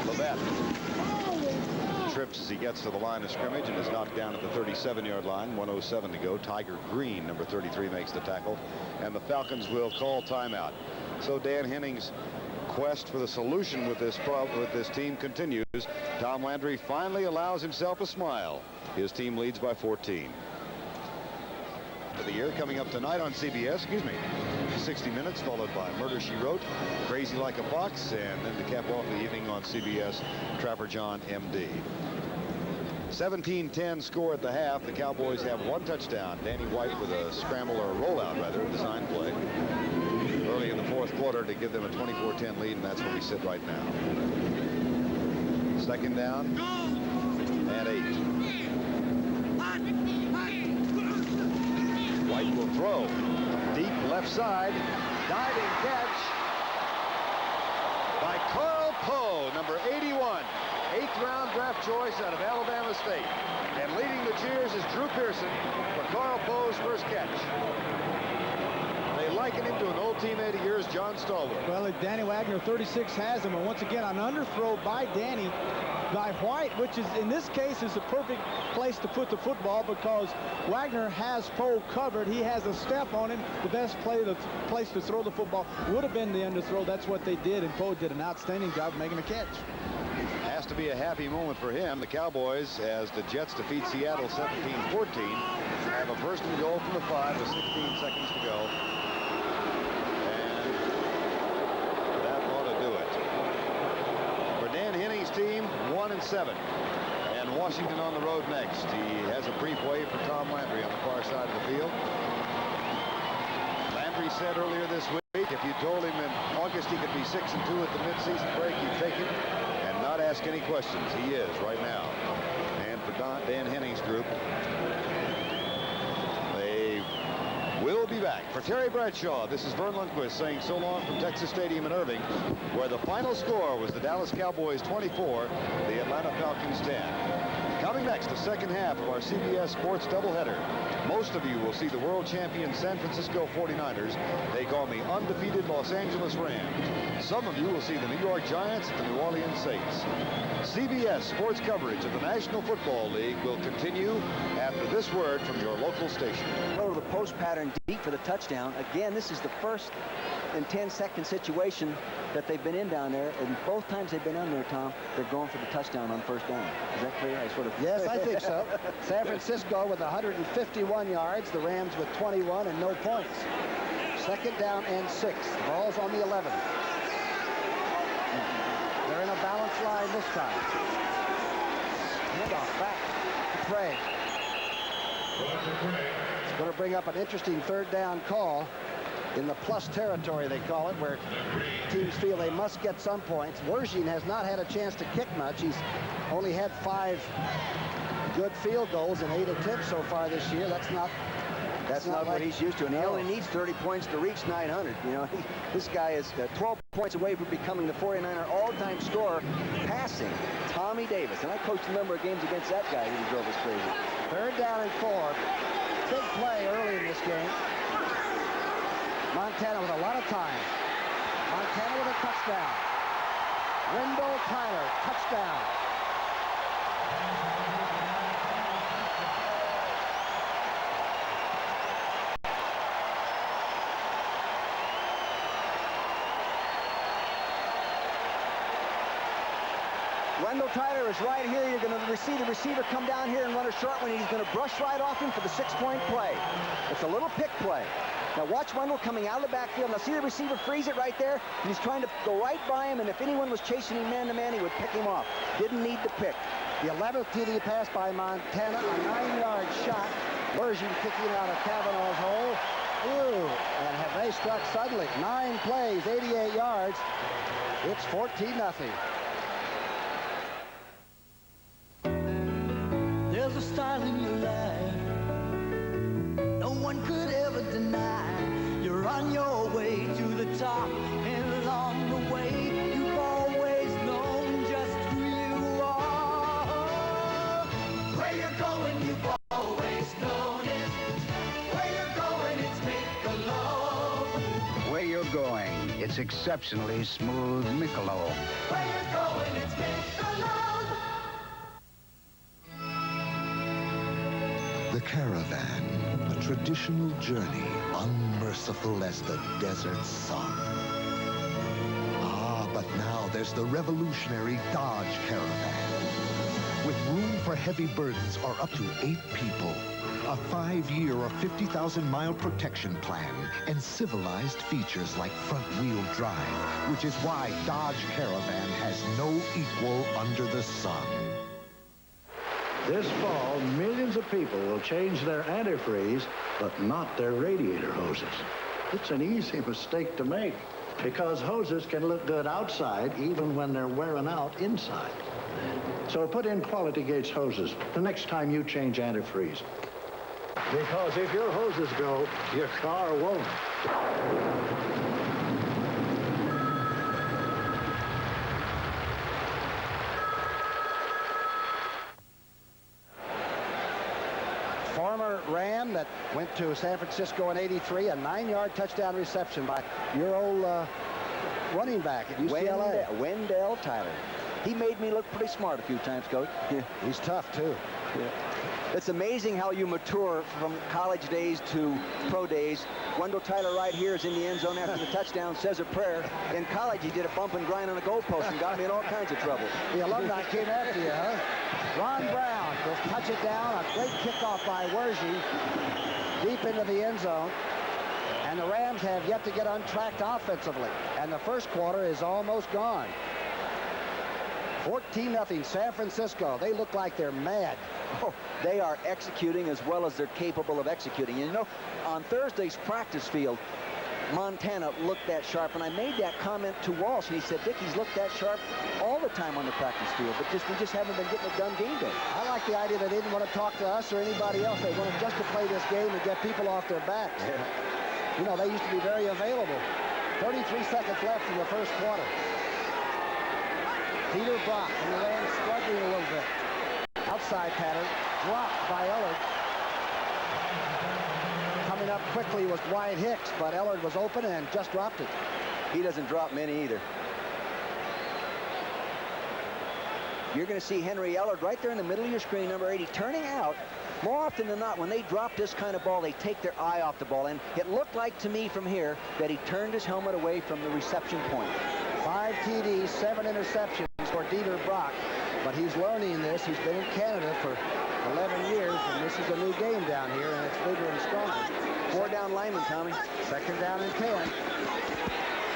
Speaker 2: Levette trips as he gets to the line of scrimmage and is knocked down at the 37-yard line. 1:07 to go. Tiger Green, number 33, makes the tackle, and the Falcons will call timeout. So Dan Henning's quest for the solution with this team continues. Tom Landry finally allows himself a smile. His team leads by 14. For the year coming up tonight on CBS, 60 Minutes, followed by Murder, She Wrote, Crazy Like a Fox, and then to cap off the evening on CBS, Trapper John, MD. 17-10 score at the half. The Cowboys have one touchdown. Danny White with a scramble, or a rollout rather, a design play early in the fourth quarter to give them a 24-10 lead, and that's where we sit right now. Second down and 8. White will throw. Deep left side. Diving catch by Carl Poe, number 81. 8th round draft choice out of Alabama State. And leading the cheers is Drew Pearson for Carl Poe's first catch. They liken him to an old teammate of yours, John Stallworth.
Speaker 3: Well, Danny Wagner, 36, has him. And once again, an underthrow by Danny, by White, which is, in this case, is the perfect place to put the football because Wagner has Poe covered. He has a step on him. The best place to throw the football would have been the underthrow. That's what they did, and Poe did an outstanding job of making a catch.
Speaker 2: Has to be a happy moment for him. The Cowboys, as the Jets defeat Seattle 17-14, have a first and goal from the 5 with 16 seconds to go. And that ought to do it. For Dan Henning's team, 1-7. And Washington on the road next. He has a brief wave for Tom Landry on the far side of the field. Landry said earlier this week, if you told him in August he could be 6-2 at the midseason break, he'd take it. Not ask any questions. He is right now. And for Dan Henning's group, they will be back. For Terry Bradshaw, this is Vern Lundquist saying so long from Texas Stadium in Irving, where the final score was the Dallas Cowboys 24, the Atlanta Falcons 10. Coming next, the second half of our CBS Sports doubleheader. Most of you will see the world champion San Francisco 49ers take on the undefeated Los Angeles Rams. Some of you will see the New York Giants at the New Orleans Saints. CBS Sports coverage of the National Football League will continue after this word from your local station.
Speaker 5: Go to the post pattern deep for the touchdown. Again, this is the first and 10-second situation that they've been in down there, and both times they've been in there, Tom, they're going for the touchdown on first down. Is that clear?
Speaker 6: Yes, I think so. San Francisco with 151 yards, the Rams with 21 and no points. Second down and 6. The ball's on the 11. They're in a balanced line this time. Handoff back to Craig. It's going to bring up an interesting third down call. In the plus territory, they call it, where teams feel they must get some points. Wergien has not had a chance to kick much. He's only had 5 good field goals in 8 attempts so far this year. That's not
Speaker 5: what he's used to, and he only needs 30 points to reach 900. You know, this guy is 12 points away from becoming the 49er all-time scorer passing Tommy Davis. And I coached a number of games against that guy who drove us crazy.
Speaker 6: Third down and 4. Big play early in this game. Montana with a lot of time. Montana with a touchdown. Wendell Tyler, touchdown.
Speaker 5: Wendell Tyler is right here. You're going to see the receiver come down here and run a short one. He's going to brush right off him for the 6-point play. It's a little pick play. Now watch Wendell coming out of the backfield. Now see the receiver freeze it right there. He's trying to go right by him, and if anyone was chasing him man-to-man, he would pick him off. Didn't need to pick.
Speaker 6: The 11th TD pass by Montana, a 9-yard shot Version kicking out of Kavanaugh's hole. Ooh, and have they struck suddenly? 9 plays, 88 yards. It's 14-0.
Speaker 7: There's a style in your life no one could ever deny. You're on your way to the top, and along the way you've always known just who you are. Where you're going, you've always known it. Where you're going, it's make a love.
Speaker 8: Where you're going, it's exceptionally smooth Michelob.
Speaker 7: Where you're going, it's make a love.
Speaker 9: The caravan, a traditional journey, unmerciful as the desert sun. Ah, but now there's the revolutionary Dodge Caravan. With room for heavy burdens or up to 8 people. A 5-year or 50,000-mile protection plan and civilized features like front-wheel drive, which is why Dodge Caravan has no equal under the sun.
Speaker 10: This fall, millions of people will change their antifreeze, but not their radiator hoses. It's an easy mistake to make, because hoses can look good outside even when they're wearing out inside. So put in Quality Gates hoses the next time you change antifreeze. Because if your hoses go, your car won't.
Speaker 6: Former Ram that went to San Francisco in '83, a 9-yard touchdown reception by your old running back at UCLA.
Speaker 5: Wendell Tyler. He made me look pretty smart a few times, Coach.
Speaker 6: Yeah. He's tough, too.
Speaker 5: Yeah. It's amazing how you mature from college days to pro days. Wendell Tyler right here is in the end zone after the touchdown, says a prayer. In college, he did a bump and grind on a goalpost and got me in all kinds of trouble.
Speaker 6: The alumni came after you, huh? Ron Brown will touch it down. A great kickoff by Wergy deep into the end zone. And the Rams have yet to get untracked offensively. And the first quarter is almost gone. 14-0 San Francisco. They look like they're mad.
Speaker 5: Oh, they are executing as well as they're capable of executing. You know, on Thursday's practice field, Montana looked that sharp, and I made that comment to Walsh, and he said, Dick, he's looked that sharp all the time on the practice field, but we just haven't been getting it done game day.
Speaker 6: I like the idea that they didn't want to talk to us or anybody else. They wanted just to play this game and get people off their backs.
Speaker 5: Yeah.
Speaker 6: You know, they used to be very available. 33 seconds left in the first quarter. Peter Brock and the Rams struggling a little bit. Outside pattern, dropped by Ellard. Coming up quickly was Wyatt Hicks, but Ellard was open and just dropped it.
Speaker 5: He doesn't drop many either. You're going to see Henry Ellard right there in the middle of your screen, number 80, turning out. More often than not, when they drop this kind of ball, they take their eye off the ball. And it looked like to me from here that he turned his helmet away from the reception point.
Speaker 6: 5 TDs, 7 interceptions for Dieter Brock. But he's learning this. He's been in Canada for 11 years, and this is a new game down here, and it's bigger and stronger.
Speaker 5: 4 down lineman, Tommy.
Speaker 6: 2nd down and 10.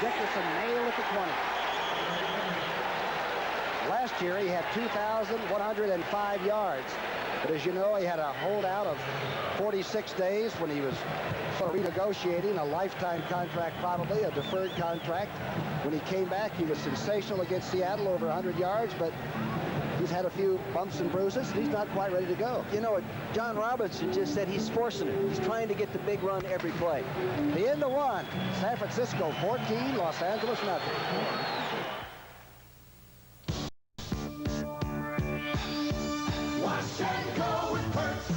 Speaker 6: Dickerson nailed at the 20. Last year, he had 2,105 yards. But as you know, he had a holdout of 46 days when he was sort of renegotiating a lifetime contract, probably a deferred contract. When he came back, he was sensational against Seattle, over 100 yards, but he's had a few bumps and bruises, and he's not quite ready to go.
Speaker 5: You know, John Robinson just said he's forcing it. He's trying to get the big run every play.
Speaker 6: The end of 1. San Francisco 14, Los Angeles nothing.
Speaker 7: Wash and go, it hurts.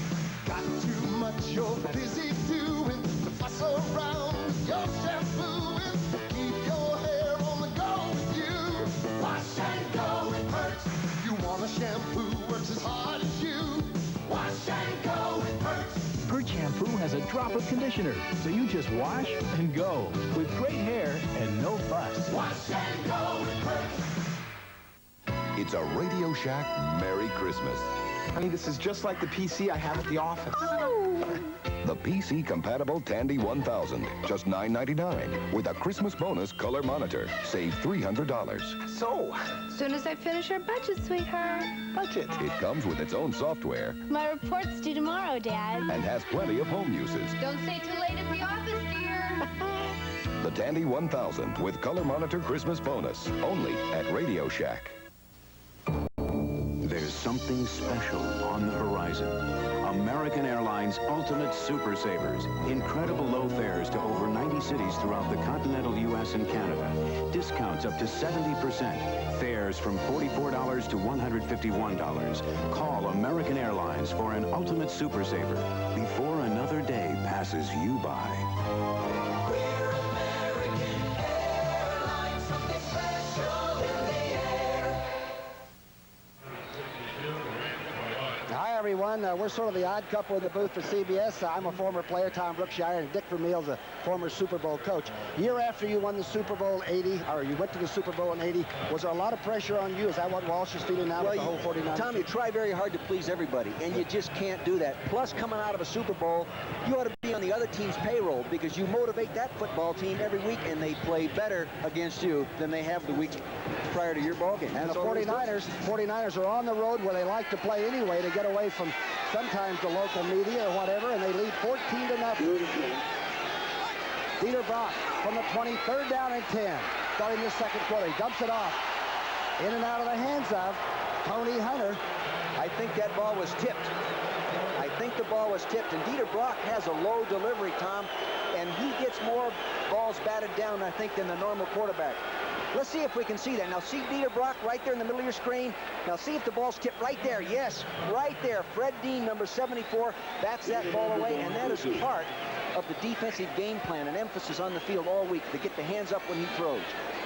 Speaker 7: Got too much, you're busy doing the fuss around your shampooing. Keep your hair on the go with you. Wash and go, it hurts. You want a shampoo works as hard as you. Wash and go, it hurts.
Speaker 11: Pert shampoo has a drop of conditioner, so you just wash and go with great hair and no fuss.
Speaker 7: Wash and go, it hurts.
Speaker 12: It's a Radio Shack Merry Christmas.
Speaker 13: Honey, this is just like the PC I have at the office.
Speaker 12: The The PC-compatible Tandy 1000, just $9.99. With a Christmas bonus color monitor, save $300.
Speaker 5: So,
Speaker 13: Soon as I finish our budget, sweetheart.
Speaker 5: budget.
Speaker 12: It comes with its own software
Speaker 13: My report's due tomorrow, Dad.
Speaker 12: and has plenty of home uses.
Speaker 13: Don't stay too late at the office, dear.
Speaker 12: The Tandy 1000 with color monitor Christmas bonus, only at Radio Shack.
Speaker 14: There's something special on the horizon. American Airlines Ultimate Super Savers. Incredible low fares to over 90 cities throughout the continental U.S. and Canada. Discounts up to 70%. Fares from $44 to $151. Call American Airlines for an Ultimate Super Saver before another day passes you by.
Speaker 6: Hi, everyone. We're sort of the odd couple in the booth for CBS. I'm a former player, Tom Brookshire, and Dick Vermeil's a former Super Bowl coach. Year after you won the Super Bowl 80, or you went to the Super Bowl in 80, was there a lot of pressure on you? Is that what Walsh is feeling now with the whole 49?
Speaker 5: Tom, you try very hard to please everybody, and you just can't do that. Plus, coming out of a Super Bowl, you ought to be on the other team's payroll because you motivate that football team every week, and they play better against you than they have the weeks prior to your ball game.
Speaker 6: And the 49ers are on the road where they like to play anyway to get away from sometimes the local media or whatever, and they lead 14-0. Dieter Brock from the 20, third down and 10. Starting this second quarter, he dumps it off. In and out of the hands of Tony Hunter.
Speaker 5: I think that ball was tipped. I think the ball was tipped, and Dieter Brock has a low delivery, Tom, and he gets more balls batted down, I think, than the normal quarterback. Let's see if we can see that. Now, see Dieter Brock right there in the middle of your screen. Now, see if the ball's tipped right there. Yes, right there. Fred Dean, number 74, bats that ball away, and that is part of the defensive game plan, an emphasis on the field all week to get the hands up when he throws.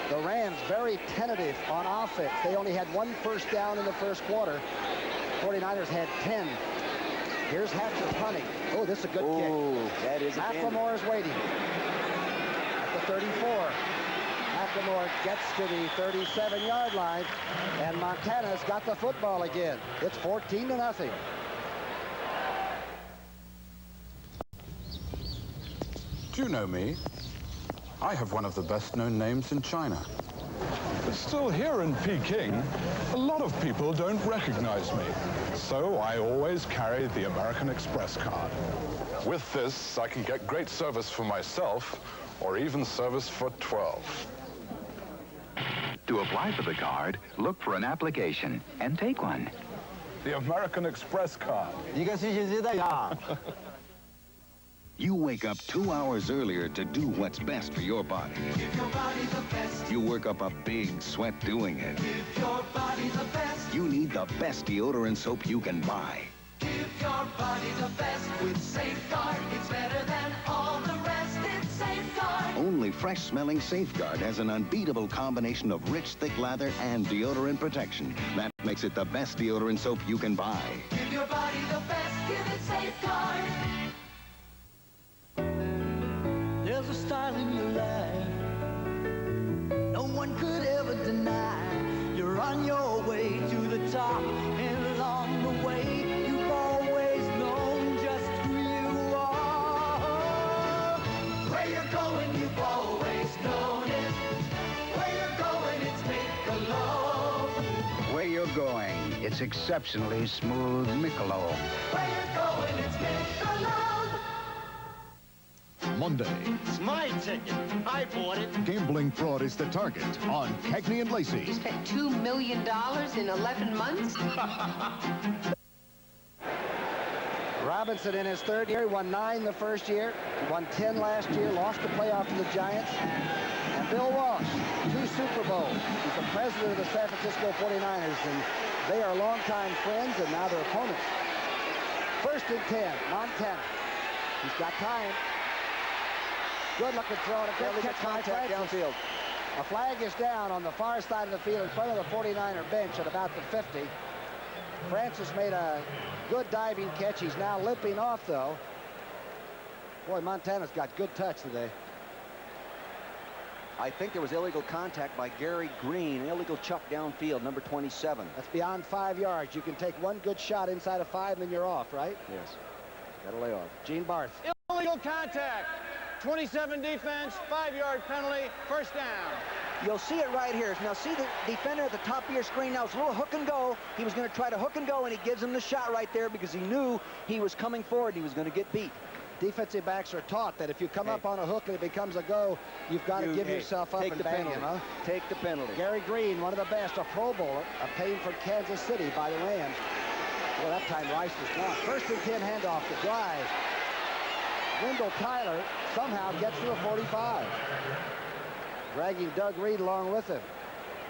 Speaker 6: The Rams very tentative on offense. They only had one first down in the first quarter. 49ers had 10. Here's Hatcher punting. Oh, this is a good kick.
Speaker 5: That is a
Speaker 6: McLemore is waiting. At the 34. McLemore gets to the 37-yard line, and Montana's got the football again. It's 14-0.
Speaker 15: Do you know me? I have one of the best-known names in China. But still here in Peking, a lot of people don't recognize me. So I always carry the American Express card. With this, I can get great service for myself, or even service for 12.
Speaker 8: To apply for the card, look for an application and take one.
Speaker 15: The American Express card.
Speaker 16: You wake up 2 hours earlier to do what's best for your body.
Speaker 7: Give your body the best.
Speaker 16: You work up a big sweat doing it.
Speaker 7: Give your body the best.
Speaker 16: You need the best deodorant soap you can buy.
Speaker 7: Give your body the best with Safeguard. It's better than all the rest. It's Safeguard.
Speaker 16: Only fresh-smelling Safeguard has an unbeatable combination of rich, thick lather and deodorant protection. That makes it the best deodorant soap you can buy.
Speaker 7: Give your body the best. Give it Safeguard. There's a style in your life no one could ever deny. You're on your way to the top, and along the way you've always known just who you are. Where you're going, you've always known it. Where you're going, it's Michelob.
Speaker 8: Where you're going, it's exceptionally smooth Michelob.
Speaker 7: Where you're going, it's Michelob.
Speaker 9: Monday.
Speaker 17: It's my ticket. I bought it.
Speaker 9: Gambling fraud is the target on Cagney and Lacey.
Speaker 18: You spent $2 million in 11 months?
Speaker 6: Robinson in his third year, he won 9 the first year, he won 10 last year, lost the playoff to the Giants. And Bill Walsh, 2 Super Bowls. He's the president of the San Francisco 49ers, and they are longtime friends, and now they're opponents. First and 10, Montana. He's got time. Good looking throw, and a good catch by
Speaker 5: contact downfield.
Speaker 6: A flag is down on the far side of the field in front of the 49er bench at about the 50. Francis made a good diving catch. He's now limping off, though. Boy, Montana's got good touch today.
Speaker 5: I think there was illegal contact by Gary Green, illegal chuck downfield, number 27.
Speaker 6: That's beyond 5 yards. You can take one good shot inside of 5, and then you're off, right?
Speaker 5: Yes. Got to lay off.
Speaker 6: Gene Barth.
Speaker 19: Illegal contact. 27 defense, 5-yard penalty, first down.
Speaker 5: You'll see it right here. Now see the defender at the top of your screen. Now it's a little hook and go. He was going to try to hook and go, and he gives him the shot right there because he knew he was coming forward. He was going to get beat.
Speaker 6: Defensive backs are taught that if you come up on a hook and it becomes a go, you've got to give yourself up and bang him, huh?
Speaker 5: Take the penalty.
Speaker 6: Gary Green, one of the best, a Pro Bowler, obtained from Kansas City by the Rams. Well, that time Rice was gone. 1st and 10 handoff to drive. Wendell Tyler somehow gets to the 45. Dragging Doug Reed along with him.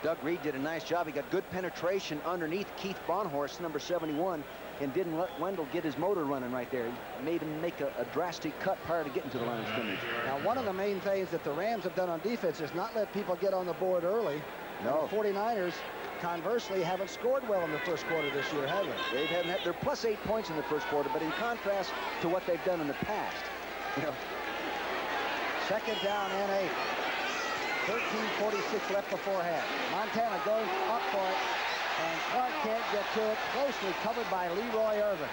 Speaker 5: Doug Reed did a nice job. He got good penetration underneath Keith Bonhorst, number 71, and didn't let Wendell get his motor running right there. He made him make a drastic cut prior to getting to the line of scrimmage.
Speaker 6: Now, one of the main things that the Rams have done on defense is not let people get on the board early.
Speaker 5: No.
Speaker 6: The 49ers, conversely, haven't scored well in the first quarter this year, have they?
Speaker 5: They're plus 8 points in the first quarter, but in contrast to what they've done in the past. You know.
Speaker 6: 2nd down and 8. 13:46 left before half. Montana going up for it, and Clark can't get to it. Closely covered by Leroy Irvin.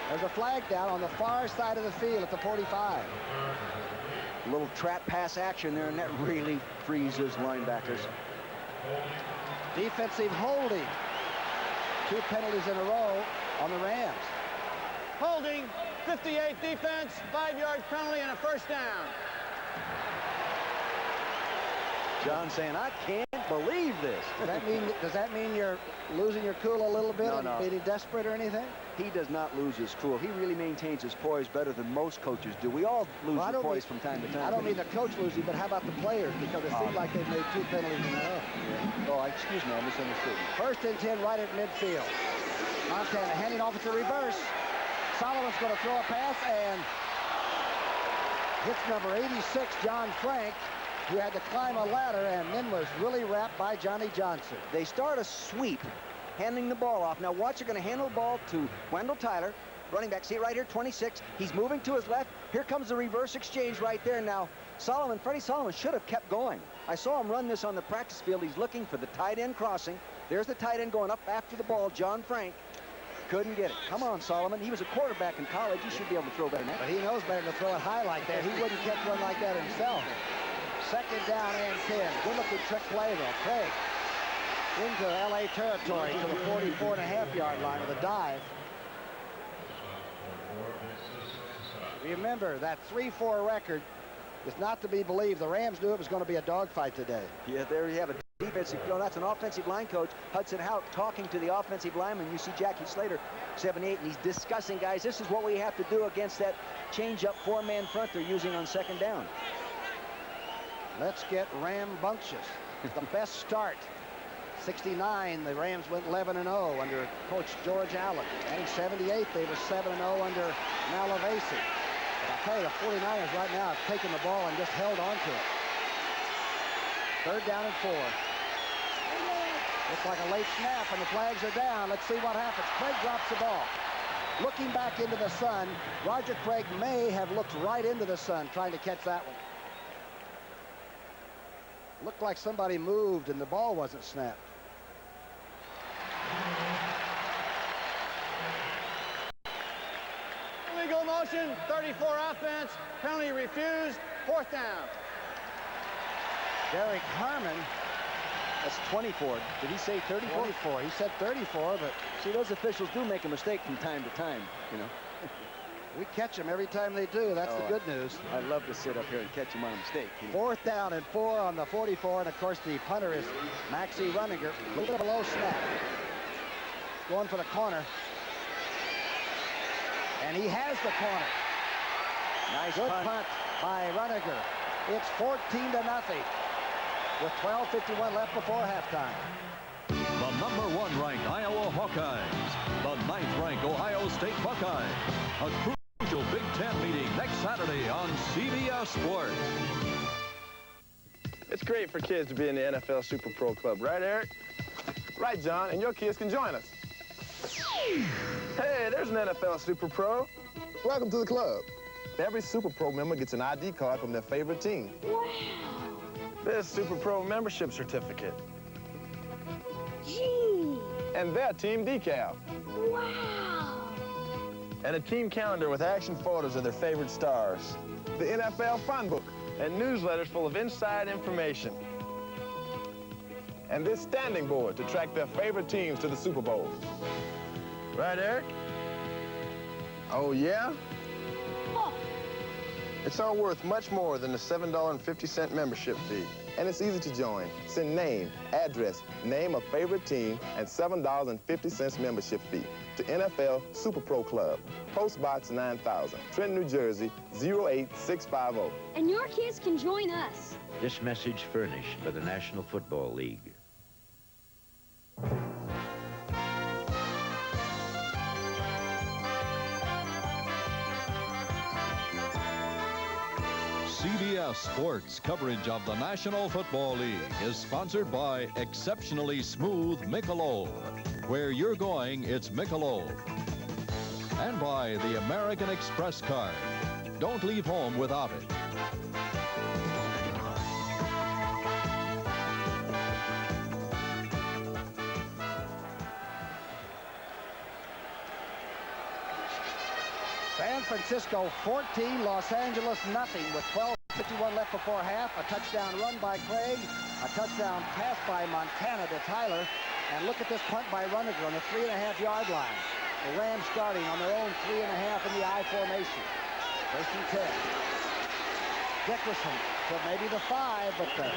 Speaker 6: There's a flag down on the far side of the field at the 45.
Speaker 5: A little trap pass action there, and that really frees his linebackers.
Speaker 6: Defensive holding. 2 penalties in a row on the Rams.
Speaker 19: Holding, 58 defense, 5-yard penalty, and a first down.
Speaker 5: John saying, I can't believe this.
Speaker 6: Does that mean you're losing your cool a little bit and
Speaker 5: No.
Speaker 6: being desperate or anything?
Speaker 5: He does not lose his cool. He really maintains his poise better than most coaches do. We all lose our poise from time to time.
Speaker 6: I don't mean the coach losing, but how about the players? Because it seems like they've made 2 penalties in a row.
Speaker 5: Yeah. Oh, excuse me, I misunderstood.
Speaker 6: 1st and 10 right at midfield. Montana handing off at the reverse. Solomon's going to throw a pass and hits number 86, John Frank, who had to climb a ladder and then was really wrapped by Johnny Johnson.
Speaker 5: They start a sweep, handing the ball off. Now watch, they're going to handle the ball to Wendell Tyler, running back. See it right here, 26. He's moving to his left. Here comes the reverse exchange right there. Now Freddie Solomon should have kept going. I saw him run this on the practice field. He's looking for the tight end crossing. There's the tight end going up after the ball, John Frank. Couldn't get it. Come on, Solomon. He was a quarterback in college. He should be able to throw better than that.
Speaker 6: But he knows better to throw it high like that. He wouldn't catch one like that himself. 2nd down and 10. Good-looking trick play, though. Craig into L.A. territory to the 44.5-yard line with a dive. Remember, that 3-4 record is not to be believed. The Rams knew it was going to be a dogfight today.
Speaker 5: Yeah, there you have it. Defensive, that's an offensive line coach, Hudson Houck, talking to the offensive lineman. You see Jackie Slater, 7'8", and he's discussing, guys, this is what we have to do against that change-up 4-man front they're using on 2nd down.
Speaker 6: Let's get rambunctious. The best start. 69, the Rams went 11-0 under Coach George Allen. And in 78, they were 7-0 under Malavasi. But I tell you, the 49ers right now have taken the ball and just held on to it. 3rd down and 4. Looks like a late snap, and the flags are down. Let's see what happens. Craig drops the ball. Looking back into the sun, Roger Craig may have looked right into the sun trying to catch that one. Looked like somebody moved and the ball wasn't snapped.
Speaker 19: Illegal motion, 34 offense, penalty refused, 4th down.
Speaker 6: Derek Harmon.
Speaker 5: That's 24. Did he say 34?
Speaker 6: 24. He said 34, but
Speaker 5: see, those officials do make a mistake from time to time, you know.
Speaker 6: We catch them every time they do. That's the good news.
Speaker 5: I love to sit up here and catch them on a mistake. You know?
Speaker 6: 4th down and 4 on the 44, and of course the punter is Maxie Runninger. A little bit below snap. Going for the corner. And he has the corner.
Speaker 5: Nice
Speaker 6: good punt by Runninger. It's 14-0 with 12:51 left before halftime.
Speaker 1: The #1 ranked Iowa Hawkeyes, the 9th ranked Ohio State Buckeyes. A crucial Big Ten meeting next Saturday on CBS Sports.
Speaker 20: It's great for kids to be in the NFL Super Pro Club, right, Eric? Right, John, and your kids can join us. Hey, there's an NFL Super Pro. Welcome to the club. Every Super Pro member gets an ID card from their favorite team.
Speaker 13: Wow.
Speaker 20: This Super Pro membership certificate.
Speaker 13: Gee.
Speaker 20: And their team decal.
Speaker 13: Wow.
Speaker 20: and a team calendar with action photos of their favorite stars. The NFL Fun Book and newsletters full of inside information. And this standing board to track their favorite teams to the Super Bowl. Right, Eric? Oh, yeah?
Speaker 13: Oh.
Speaker 20: It's all worth much more than the $7.50 membership fee. And it's easy to join. Send name, address, name of favorite team, and $7.50 membership fee to NFL Super Pro Club, Post Box 9000, Trenton, New Jersey, 08650.
Speaker 21: And your kids can join us.
Speaker 22: This message furnished by the National Football League.
Speaker 1: CBS Sports coverage of the National Football League is sponsored by exceptionally smooth Michelob. Where you're going, it's Michelob. And by the American Express card. Don't leave home without it.
Speaker 6: San Francisco 14, Los Angeles nothing with 12:51 left before half. A touchdown run by Craig, a touchdown pass by Montana to Tyler. And look at this punt by Runniger on the 3.5-yard line. The Rams starting on their own 3.5 in the I formation. 1st and 10. Dickerson to maybe the 5, but the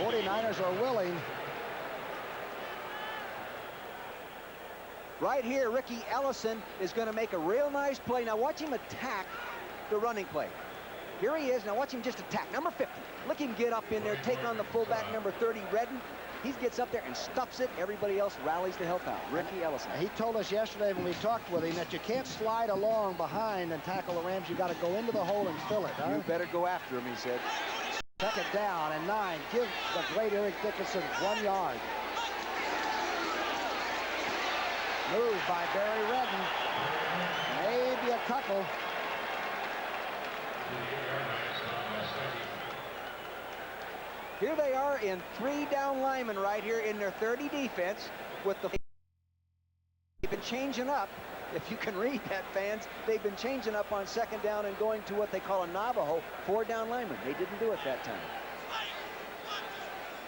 Speaker 6: 49ers are willing.
Speaker 5: Right here, Ricky Ellison is going to make a real nice play. Now watch him attack the running play. Here he is. Now watch him just attack. Number 50. Look him get up in there, take on the fullback, number 30, Redden. He gets up there and stuffs it. Everybody else rallies to help out. Ricky Ellison.
Speaker 6: He told us yesterday when we talked with him that you can't slide along behind and tackle the Rams. You got to go into the hole and fill it. Huh?
Speaker 5: You better go after him, he said.
Speaker 6: 2nd down and 9. Give the great Eric Dickerson 1 yard. Moved by Barry Redden. Maybe a couple.
Speaker 5: Here they are in 3 down linemen right here in their 30 defense with the... They've been changing up. If you can read that, fans, they've been changing up on 2nd down and going to what they call a Navajo 4 down lineman. They didn't do it that time.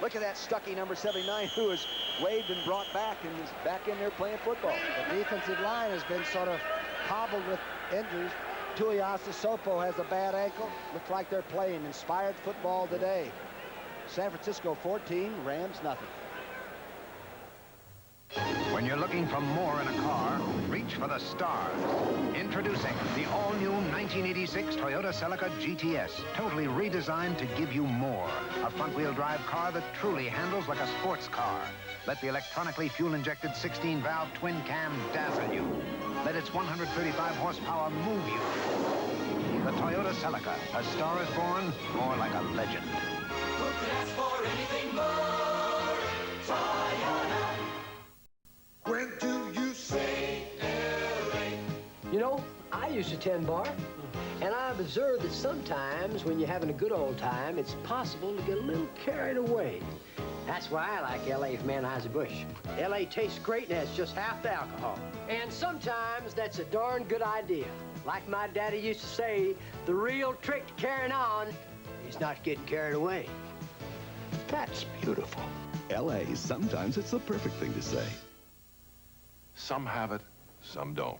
Speaker 5: Look at that Stuckey, number 79, who is waved and brought back and is back in there playing football.
Speaker 6: The defensive line has been sort of hobbled with injuries. Tuiasa Sopo has a bad ankle. Looks like they're playing inspired football today. San Francisco 14, Rams nothing.
Speaker 8: When you're looking for more in a car, reach for the stars. Introducing the all-new 1986 Toyota Celica GTS, totally redesigned to give you more. A front-wheel drive car that truly handles like a sports car. Let the electronically fuel-injected 16-valve twin-cam dazzle you. Let its 135 horsepower move you. The Toyota Celica, a star is born, more like a legend.
Speaker 7: Who could ask for anything more? Toyota.
Speaker 23: Where do you say LA?
Speaker 24: You know, I used to tend bar, and I've observed that sometimes when you're having a good old time, it's possible to get a little carried away. That's why I like LA from Anheuser-Busch. LA tastes great and has just half the alcohol. And sometimes that's a darn good idea. Like my daddy used to say, the real trick to carrying on is not getting carried away. That's beautiful.
Speaker 25: LA, sometimes it's the perfect thing to say.
Speaker 26: Some have it, some don't.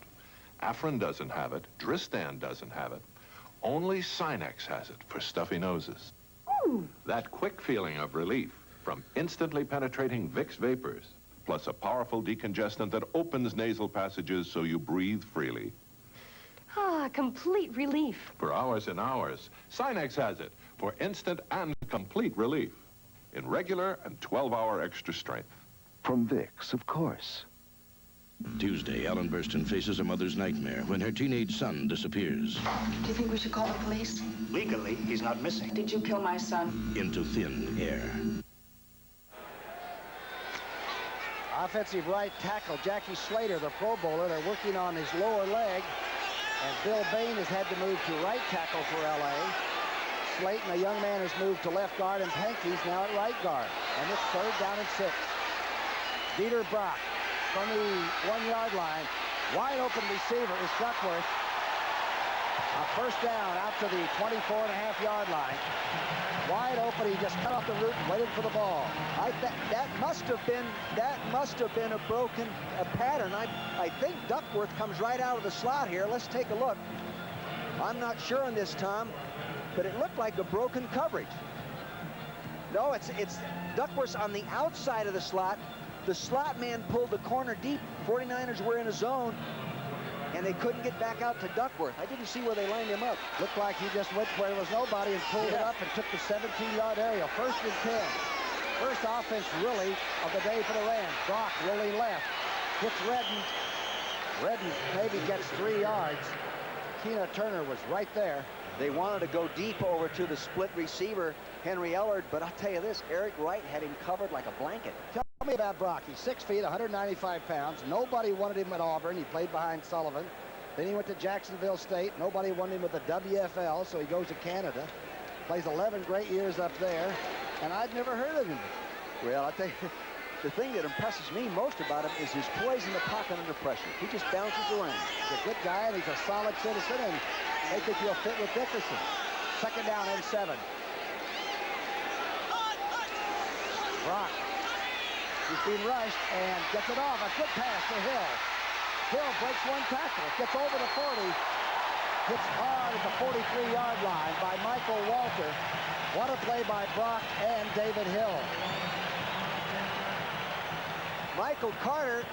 Speaker 26: Afrin doesn't have it, Dristan doesn't have it. Only Sinex has it for stuffy noses.
Speaker 21: Ooh.
Speaker 26: That quick feeling of relief from instantly penetrating Vicks vapors, plus a powerful decongestant that opens nasal passages so you breathe freely.
Speaker 21: Ah, complete relief.
Speaker 26: For hours and hours, Sinex has it for instant and complete relief in regular and 12-hour extra strength.
Speaker 27: From Vicks, of course.
Speaker 28: Tuesday, Ellen Burstyn faces her mother's nightmare when her teenage son disappears.
Speaker 29: Do you think we should call the police?
Speaker 30: Legally, he's not missing.
Speaker 29: Did you kill my son?
Speaker 28: Into thin air.
Speaker 6: Offensive right tackle Jackie Slater, the Pro Bowler, they're working on his lower leg. And Bill Bain has had to move to right tackle for L.A. Slayton, a young man, has moved to left guard, and Pankey's now at right guard. And it's 3rd down and 6. Dieter Brock from the 1-yard line Wide open receiver is Duckworth. A first down out to the 24.5-yard line. Wide open, he just cut off the route and waited for the ball.
Speaker 5: That must have been a broken pattern. I think Duckworth comes right out of the slot here. Let's take a look. I'm not sure on this, Tom, but it looked like a broken coverage. No, it's Duckworth's on the outside of the slot. The slot man pulled the corner deep. 49ers were in a zone, and they couldn't get back out to Duckworth. I didn't see where they lined him up.
Speaker 6: Looked like he just went where there was nobody and pulled it up and took the 17-yard area. 1st and 10. First offense, really, of the day for the Rams. Brock rolling left. Hits Redden. Redden maybe gets 3 yards. Keena Turner was right there.
Speaker 5: They wanted to go deep over to the split receiver, Henry Ellard, but I'll tell you this, Eric Wright had him covered like a blanket.
Speaker 6: Tell me about Brock. He's 6 feet, 195 pounds. Nobody wanted him at Auburn. He played behind Sullivan. Then he went to Jacksonville State. Nobody wanted him with the WFL, so he goes to Canada. Plays 11 great years up there, and I'd never heard of him.
Speaker 5: Well, I'll tell you, the thing that impresses me most about him is his poise in the pocket under pressure. He just bounces around.
Speaker 6: He's a good guy, and he's a solid citizen, and they think he'll fit with Dickerson. 2nd down and 7. Brock. He's being rushed and gets it off. A good pass to Hill. Hill breaks 1 tackle. Gets over the 40. Hits hard at the 43-yard line by Michael Walter. What a play by Brock and David Hill.
Speaker 5: Michael Carter